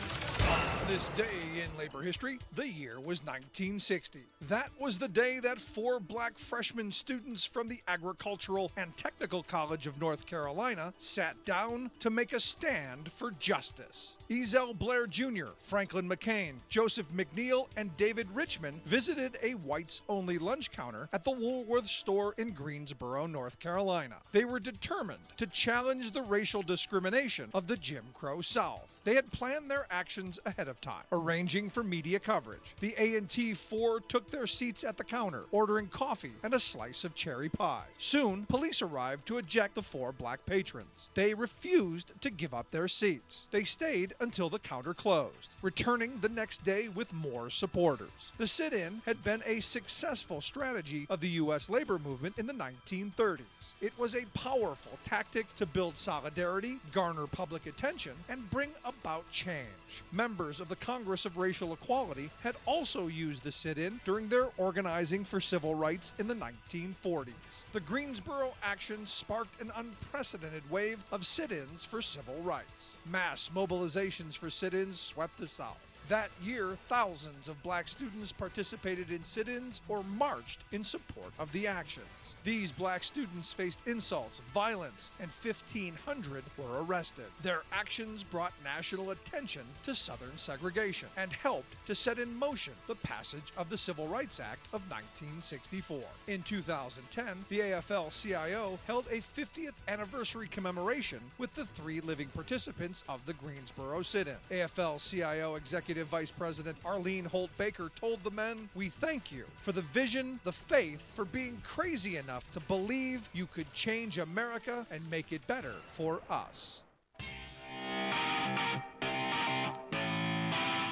[SPEAKER 2] On this day in labor history, the year was 1960. That was the day that 4 black freshman students from the Agricultural and Technical College of North Carolina sat down to make a stand for justice. Ezell Blair Jr., Franklin McCain, Joseph McNeil, and David Richmond visited a whites-only lunch counter at the Woolworth store in Greensboro, North Carolina. They were determined to challenge the racial discrimination of the Jim Crow South. They had planned their actions ahead of time, arranging for media coverage. The A&T 4 took their seats at the counter, ordering coffee and a slice of cherry pie. Soon, police arrived to eject the 4 black patrons. They refused to give up their seats. They stayed until the counter closed, returning the next day with more supporters. The sit-in had been a successful strategy of the U.S. labor movement in the 1930s. It was a powerful tactic to build solidarity, garner public attention, and bring about change. Members of the Congress of Racial Equality had also used the sit-in during their organizing for civil rights in the 1940s. The Greensboro action sparked an unprecedented wave of sit-ins for civil rights. Mass mobilizations for sit-ins swept the South. That year, thousands of black students participated in sit-ins or marched in support of the actions. These black students faced insults, violence, and 1,500 were arrested. Their actions brought national attention to Southern segregation and helped to set in motion the passage of the Civil Rights Act of 1964. In 2010, the AFL-CIO held a 50th anniversary commemoration with the 3 living participants of the Greensboro sit-in. AFL-CIO Executive Vice President Arlene Holt-Baker told the men, "We thank you for the vision, the faith, for being crazy enough to believe you could change America and make it better for us."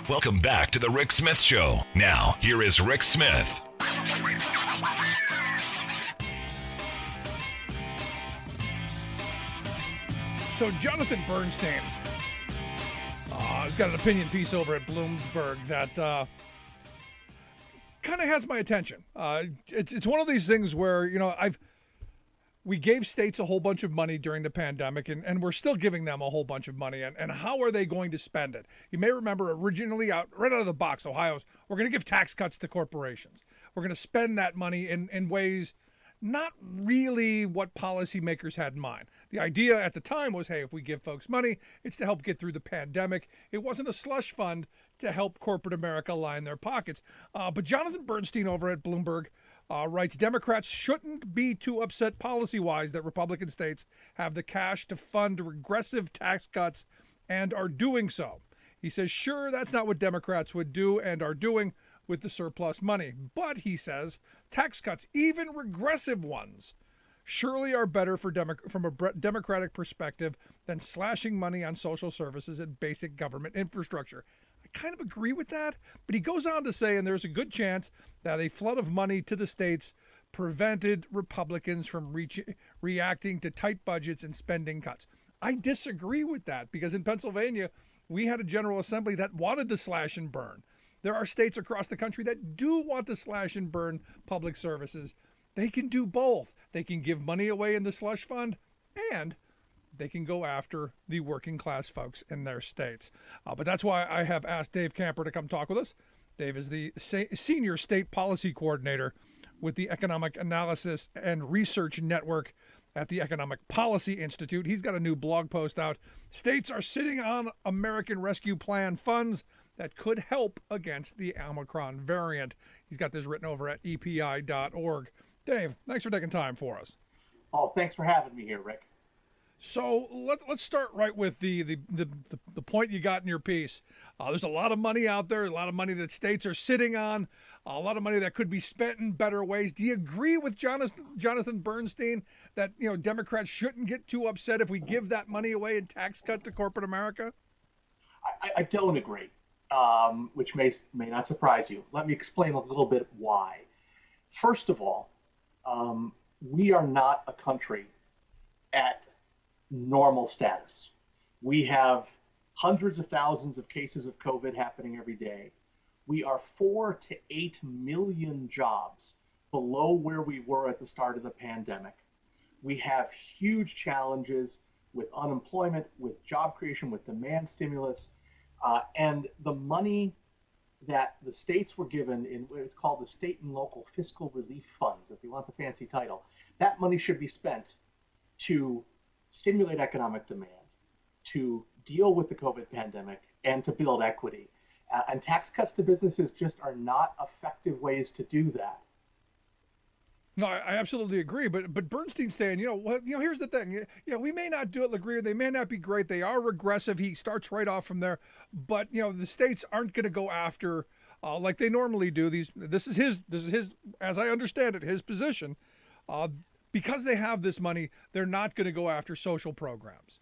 [SPEAKER 1] Welcome back to the Rick Smith Show. Now, here is Rick Smith.
[SPEAKER 2] So Jonathan Bernstein has got an opinion piece over at Bloomberg that kind of has my attention. It's one of these things where, we gave states a whole bunch of money during the pandemic, and we're still giving them a whole bunch of money. And how are they going to spend it? You may remember originally, right out of the box, Ohio's, we're going to give tax cuts to corporations. We're going to spend that money in ways not really what policymakers had in mind. The idea at the time was, hey, if we give folks money, it's to help get through the pandemic. It wasn't a slush fund to help corporate America line their pockets. But Jonathan Bernstein over at Bloomberg writes, Democrats shouldn't be too upset policy-wise that Republican states have the cash to fund regressive tax cuts and are doing so. He says, sure, that's not what Democrats would do and are doing with the surplus money. But, he says, tax cuts, even regressive ones, surely are better from a Democratic perspective than slashing money on social services and basic government infrastructure. I kind of agree with that, but he goes on to say, and there's a good chance that a flood of money to the states prevented Republicans from reacting to tight budgets and spending cuts. I disagree with that because in Pennsylvania, we had a General Assembly that wanted to slash and burn. There are states across the country that do want to slash and burn public services. They can do both. They can give money away in the slush fund, and they can go after the working class folks in their states. But that's why I have asked Dave Kamper to come talk with us. Dave is the senior state policy coordinator with the Economic Analysis and Research Network at the Economic Policy Institute. He's got a new blog post out. States are sitting on American Rescue Plan funds that could help against the Omicron variant. He's got this written over at epi.org. Dave, thanks for taking time for us.
[SPEAKER 7] Oh, thanks for having me here, Rick.
[SPEAKER 2] So let's start right with the point you got in your piece. There's a lot of money out there, a lot of money that states are sitting on, a lot of money that could be spent in better ways. Do you agree with Jonathan Bernstein that Democrats shouldn't get too upset if we give that money away in tax cut to corporate America?
[SPEAKER 7] I don't agree, which may not surprise you. Let me explain a little bit why. First of all, we are not a country at normal status. We have hundreds of thousands of cases of COVID happening every day. We are 4 to 8 million jobs below where we were at the start of the pandemic. We have huge challenges with unemployment, with job creation, with demand stimulus, and the money that the states were given in what it's called the state and local fiscal relief funds, if you want the fancy title, that money should be spent to stimulate economic demand, to deal with the COVID pandemic, and to build equity. And tax cuts to businesses just are not effective ways to do that.
[SPEAKER 2] No, I absolutely agree. But Bernstein's saying, here's the thing. We may not do it, LaGreer. They may not be great. They are regressive. He starts right off from there. But the states aren't going to go after like they normally do. This is his, as I understand it, his position. Because they have this money, they're not going to go after social programs.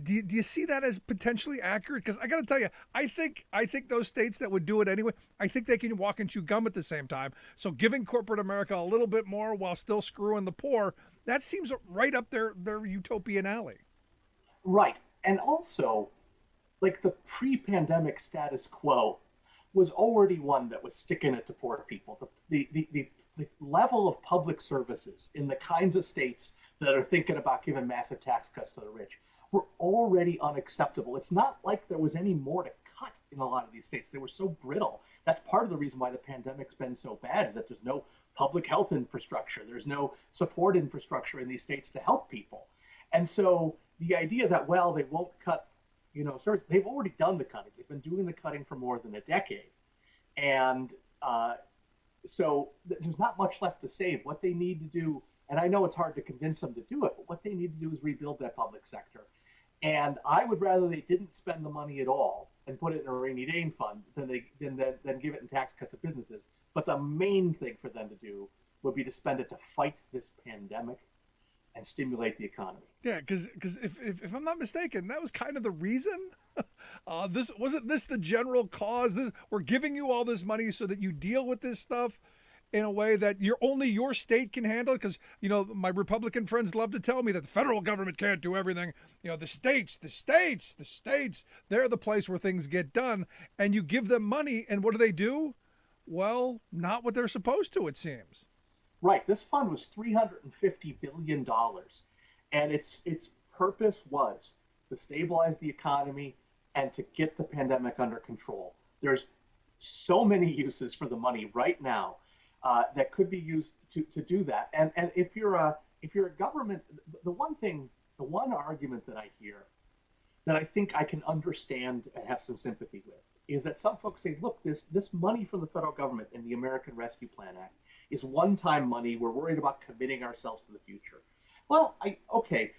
[SPEAKER 2] Do you see that as potentially accurate? Because I got to tell you, I think those states that would do it anyway, I think they can walk and chew gum at the same time. So giving corporate America a little bit more while still screwing the poor, that seems right up their utopian alley.
[SPEAKER 7] Right. And also, like, the pre-pandemic status quo was already one that was sticking it to poor people. The level of public services in the kinds of states that are thinking about giving massive tax cuts to the rich were already unacceptable. It's not like there was any more to cut in a lot of these states. They were so brittle. That's part of the reason why the pandemic's been so bad, is that there's no public health infrastructure. There's no support infrastructure in these states to help people. And so the idea that, well, they won't cut, service, they've already done the cutting. They've been doing the cutting for more than a decade. And so there's not much left to save. What they need to do, and I know it's hard to convince them to do it, but what they need to do is rebuild that public sector. And I would rather they didn't spend the money at all and put it in a rainy day fund than give it in tax cuts to businesses. But the main thing for them to do would be to spend it to fight this pandemic and stimulate the economy.
[SPEAKER 2] Yeah, because if I'm not mistaken, that was kind of the reason. This wasn't the general cause. We're giving you all this money so that you deal with this stuff in a way that only your state can handle. Because my Republican friends love to tell me that the federal government can't do everything. The states, they're the place where things get done. And you give them money, and what do? Well, not what they're supposed to, it seems.
[SPEAKER 7] Right. This fund was $350 billion, and its purpose was to stabilize the economy and to get the pandemic under control. There's so many uses for the money right now that could be used to do that. And if you're a government, the one argument that I hear that I think I can understand and have some sympathy with is that some folks say, look, this money from the federal government in the American Rescue Plan Act is one-time money. We're worried about committing ourselves to the future. Well, okay,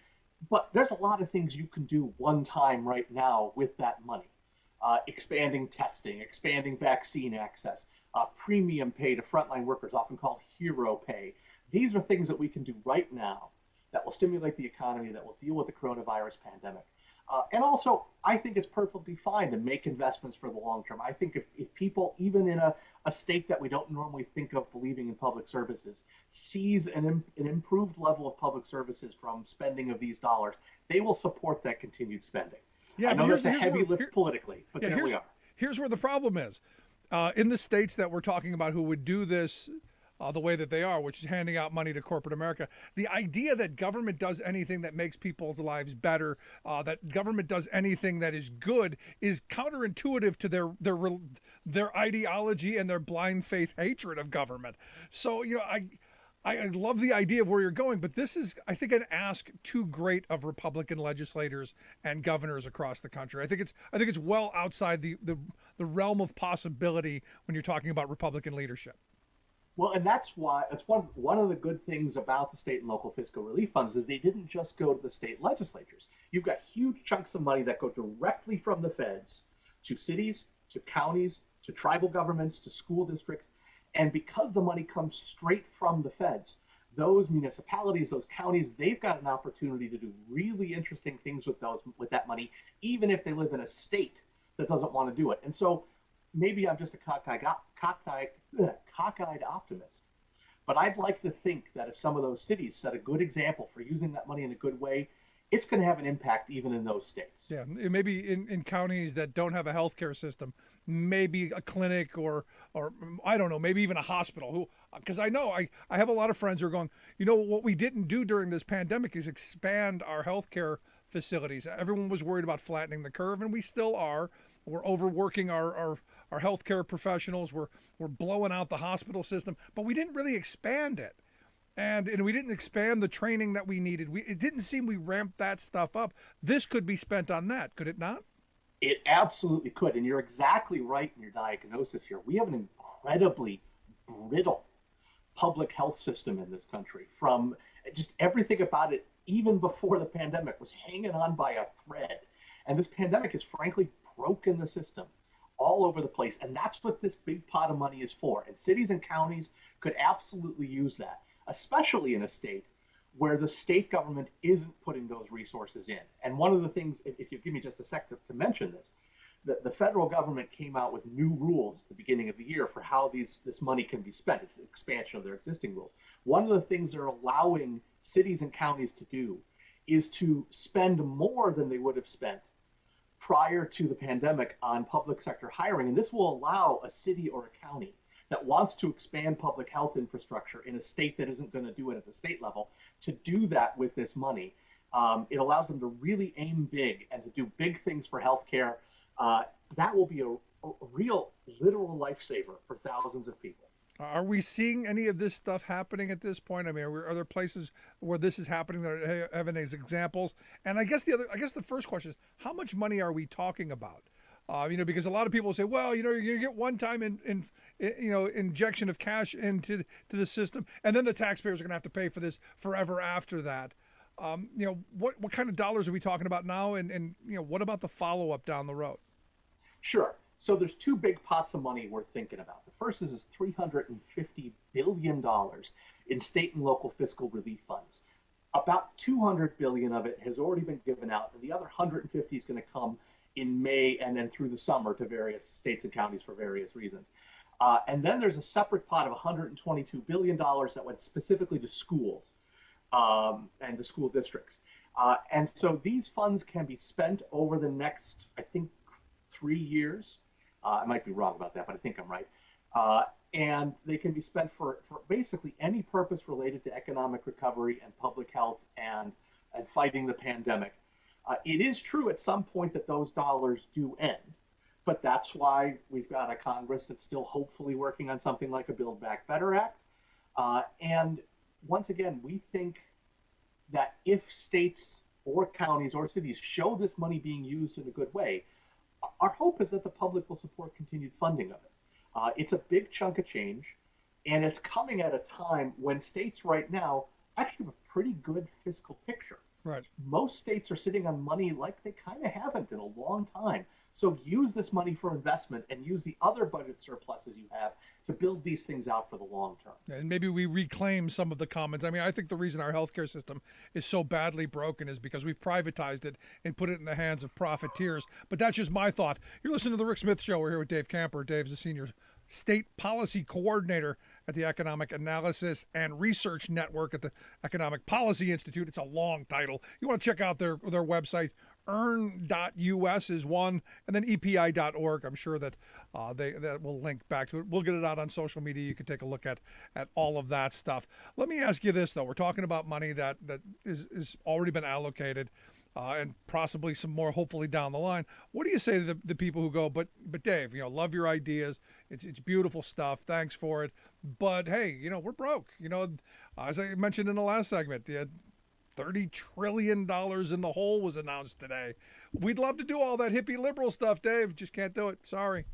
[SPEAKER 7] but there's a lot of things you can do one time right now with that money. Expanding testing, expanding vaccine access, premium pay to frontline workers, often called hero pay. These are things that we can do right now that will stimulate the economy, that will deal with the coronavirus pandemic. And also, I think it's perfectly fine to make investments for the long term. I think if people, even in a state that we don't normally think of believing in public services, sees an improved level of public services from spending of these dollars, they will support that continued spending. Yeah, I know that's a heavy lift politically, but there we are.
[SPEAKER 2] Here's where the problem is. In the states that we're talking about who would do this the way that they are, which is handing out money to corporate America. The idea that government does anything that makes people's lives better, that government does anything that is good, is counterintuitive to their ideology and their blind faith hatred of government. So, I love the idea of where you're going, but this is, I think, an ask too great of Republican legislators and governors across the country. I think it's well outside the realm of possibility when you're talking about Republican leadership.
[SPEAKER 7] Well, and that's one of the good things about the state and local fiscal relief funds is they didn't just go to the state legislatures. You've got huge chunks of money that go directly from the feds to cities, to counties, to tribal governments, to school districts. And because the money comes straight from the feds, those municipalities, those counties, they've got an opportunity to do really interesting things with that money, even if they live in a state that doesn't want to do it. And so maybe I'm just a cockeyed optimist, but I'd like to think that if some of those cities set a good example for using that money in a good way, it's going to have an impact even in those states.
[SPEAKER 2] Yeah, maybe in counties that don't have a healthcare system, maybe a clinic or I don't know, maybe even a hospital. Because I know I have a lot of friends who are going, what we didn't do during this pandemic is expand our healthcare facilities. Everyone was worried about flattening the curve, and we still are. We're overworking our healthcare professionals. We're blowing out the hospital system, but we didn't really expand it. And we didn't expand the training that we needed. It didn't seem we ramped that stuff up. This could be spent on that, could it not?
[SPEAKER 7] It absolutely could. And you're exactly right in your diagnosis here. We have an incredibly brittle public health system in this country. From just everything about it, even before the pandemic, was hanging on by a thread. And this pandemic has frankly broken the system all over the place. And that's what this big pot of money is for. And cities and counties could absolutely use that, especially in a state where the state government isn't putting those resources in. And one of the things, if you give me just a sec to mention this, the federal government came out with new rules at the beginning of the year for how this money can be spent. It's an expansion of their existing rules. One of the things they're allowing cities and counties to do is to spend more than they would have spent prior to the pandemic on public sector hiring. And this will allow a city or a county that wants to expand public health infrastructure in a state that isn't going to do it at the state level to do that with this money. It allows them to really aim big and to do big things for healthcare. That will be a real literal lifesaver for thousands of people.
[SPEAKER 2] Are we seeing any of this stuff happening at this point? I mean, are there places where this is happening that are having these examples? And I guess the first question is, how much money are we talking about? Because a lot of people say, well, you're going to get one time injection of cash into the system, and then the taxpayers are going to have to pay for this forever after that. What kind of dollars are we talking about now? And what about the follow-up down the road?
[SPEAKER 7] Sure. So there's two big pots of money we're thinking about. The first is $350 billion in state and local fiscal relief funds. About $200 billion of it has already been given out, and the other $150 is going to come in May and then through the summer to various states and counties for various reasons. And then there's a separate pot of $122 billion that went specifically to schools and to school districts. And so these funds can be spent over the next, I think, 3 years. I might be wrong about that, but I think I'm right. And they can be spent for basically any purpose related to economic recovery and public health and fighting the pandemic. It is true at some point that those dollars do end, but that's why we've got a Congress that's still hopefully working on something like a Build Back Better Act. And once again, we think that if states or counties or cities show this money being used in a good way, our hope is that the public will support continued funding of it. It's a big chunk of change, and it's coming at a time when states right now actually have a pretty good fiscal picture.
[SPEAKER 2] Right.
[SPEAKER 7] Most states are sitting on money like they kind of haven't in a long time. So use this money for investment and use the other budget surpluses you have to build these things out for the long term.
[SPEAKER 2] And maybe we reclaim some of the commons. I mean, I think the reason our healthcare system is so badly broken is because we've privatized it and put it in the hands of profiteers. But that's just my thought. You're listening to The Rick Smith Show. We're here with Dave Kamper. Dave's the senior state policy coordinator at the Economic Analysis and Research Network at the Economic Policy Institute. It's a long title. You want to check out their website. Earn.us is one, and then EPI.org. I'm sure that that will link back to it. We'll get it out on social media. You can take a look at all of that stuff. Let me ask you this, though. We're talking about money that is already been allocated, and possibly some more, hopefully, down the line. What do you say to the people who go, but Dave, love your ideas. It's beautiful stuff. Thanks for it. But, hey, we're broke. As I mentioned in the last segment, the $30 trillion in the hole was announced today. We'd love to do all that hippie liberal stuff, Dave. Just can't do it. Sorry.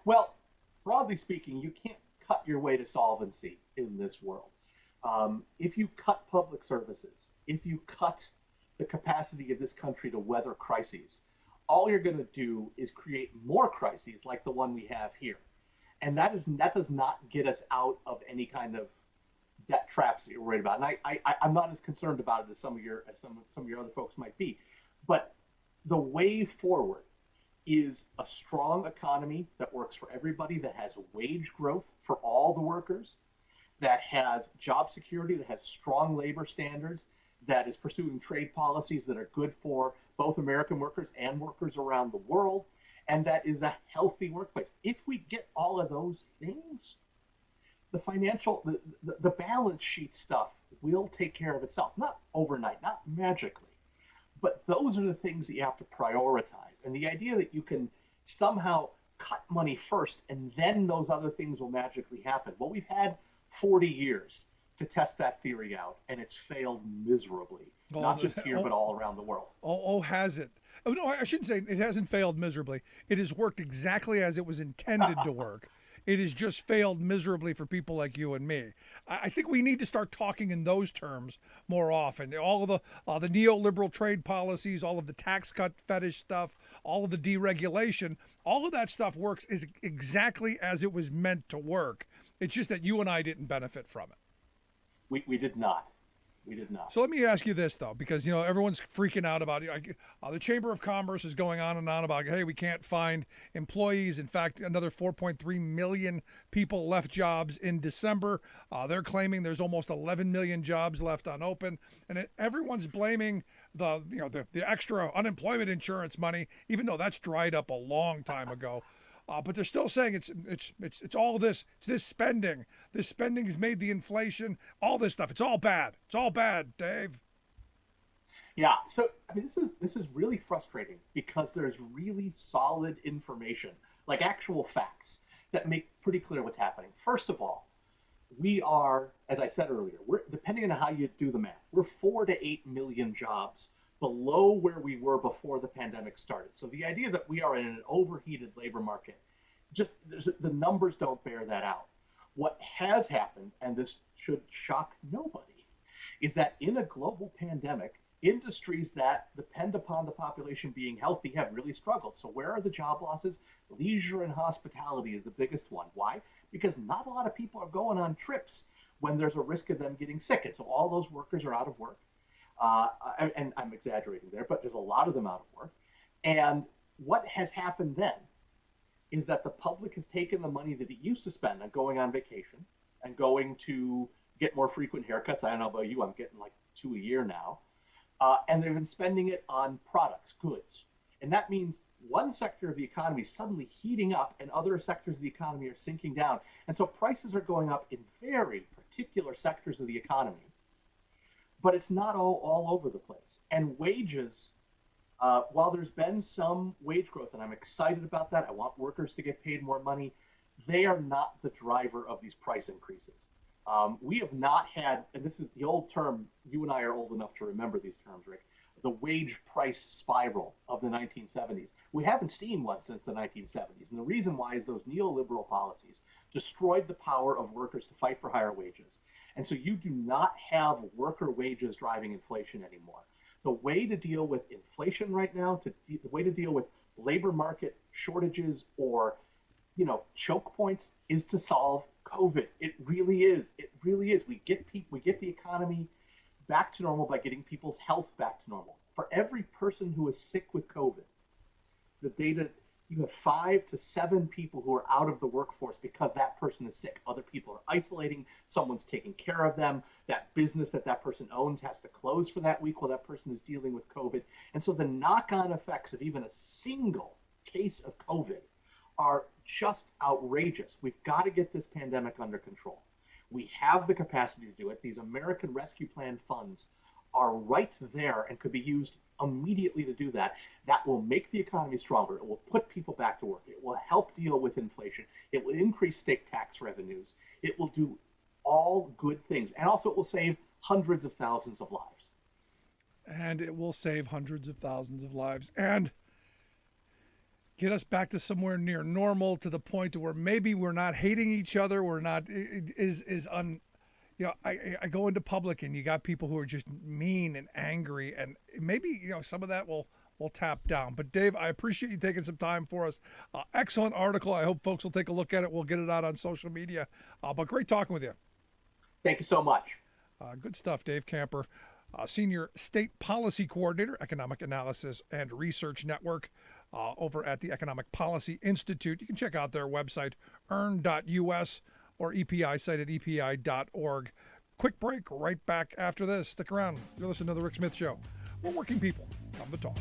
[SPEAKER 7] Well, broadly speaking, you can't cut your way to solvency in this world. If you cut public services, if you cut the capacity of this country to weather crises, all you're going to do is create more crises like the one we have here. And that does not get us out of any kind of debt traps that you're worried about. And I'm not as concerned about it as some of your other folks might be. But the way forward is a strong economy that works for everybody, that has wage growth for all the workers, that has job security, that has strong labor standards, that is pursuing trade policies that are good for both American workers and workers around the world, and that is a healthy workplace. If we get all of those things, the balance sheet stuff will take care of itself. Not overnight, not magically, but those are the things that you have to prioritize. And the idea that you can somehow cut money first and then those other things will magically happen. Well, we've had 40 years to test that theory out, and it's failed miserably, not just here, but all around the world.
[SPEAKER 2] Has it? Oh, no, I shouldn't say it hasn't failed miserably. It has worked exactly as it was intended to work. It has just failed miserably for people like you and me. I think we need to start talking in those terms more often. All of the neoliberal trade policies, all of the tax cut fetish stuff, all of the deregulation, all of that stuff works is exactly as it was meant to work. It's just that you and I didn't benefit from it.
[SPEAKER 7] We did not. We did not.
[SPEAKER 2] So let me ask you this, though, because, everyone's freaking out about it. The Chamber of Commerce is going on and on about, hey, we can't find employees. In fact, another 4.3 million people left jobs in December. They're claiming there's almost 11 million jobs left unopened. And everyone's blaming the extra unemployment insurance money, even though that's dried up a long time ago. But they're still saying it's all this. It's this spending. This spending has made the inflation. All this stuff. It's all bad. It's all bad, Dave.
[SPEAKER 7] Yeah. So this is really frustrating because there's really solid information, like actual facts, that make pretty clear what's happening. First of all, we are, as I said earlier, we're depending on how you do the math, we're 4 to 8 million jobs below where we were before the pandemic started. So the idea that we are in an overheated labor market, the numbers don't bear that out. What has happened, and this should shock nobody, is that in a global pandemic, industries that depend upon the population being healthy have really struggled. So where are the job losses? Leisure and hospitality is the biggest one. Why? Because not a lot of people are going on trips when there's a risk of them getting sick. And so all those workers are out of work. And I'm exaggerating there, but there's a lot of them out of work. And what has happened then is that the public has taken the money that it used to spend on going on vacation and going to get more frequent haircuts. I don't know about you, I'm getting like 2 a year now. And they've been spending it on products, goods. And that means one sector of the economy is suddenly heating up and other sectors of the economy are sinking down. And so prices are going up in very particular sectors of the economy. But it's not all over the place. And wages, while there's been some wage growth, and I'm excited about that, I want workers to get paid more money, they are not the driver of these price increases. We have not had, and this is the old term, you and I are old enough to remember these terms, Rick, the wage price spiral of the 1970s. We haven't seen one since the 1970s. And the reason why is those neoliberal policies destroyed the power of workers to fight for higher wages. And so you do not have worker wages driving inflation anymore. The way to deal with inflation right now, the way to deal with labor market shortages or, choke points is to solve COVID. It really is. It really is. We get the economy back to normal by getting people's health back to normal. For every person who is sick with COVID, the data, you have 5 to 7 people who are out of the workforce because that person is sick. Other people are isolating. Someone's taking care of them. That business that person owns has to close for that week while that person is dealing with COVID. And so the knock-on effects of even a single case of COVID are just outrageous. We've got to get this pandemic under control. We have the capacity to do it. These American Rescue Plan funds are right there and could be used immediately to do that. That will make the economy stronger. It will put people back to work. It will help deal with inflation. It will increase state tax revenues. It will do all good things. And also it will save hundreds of thousands of lives.
[SPEAKER 2] And it will save hundreds of thousands of lives. And get us back to somewhere near normal, to the point to where maybe we're not hating each other. We're not I go into public and you got people who are just mean and angry, and maybe some of that will tap down. But Dave, I appreciate you taking some time for us. Excellent article. I hope folks will take a look at it. We'll get it out on social media. But great talking with you.
[SPEAKER 7] Thank you so much.
[SPEAKER 2] Good stuff, Dave Kamper, Senior State Policy Coordinator, Economic Analysis and Research Network, over at the Economic Policy Institute. You can check out their website, earn.us, or EPI site at epi.org. Quick break, right back after this. Stick around. You're listening to The Rick Smith Show. We're working people. Come to talk.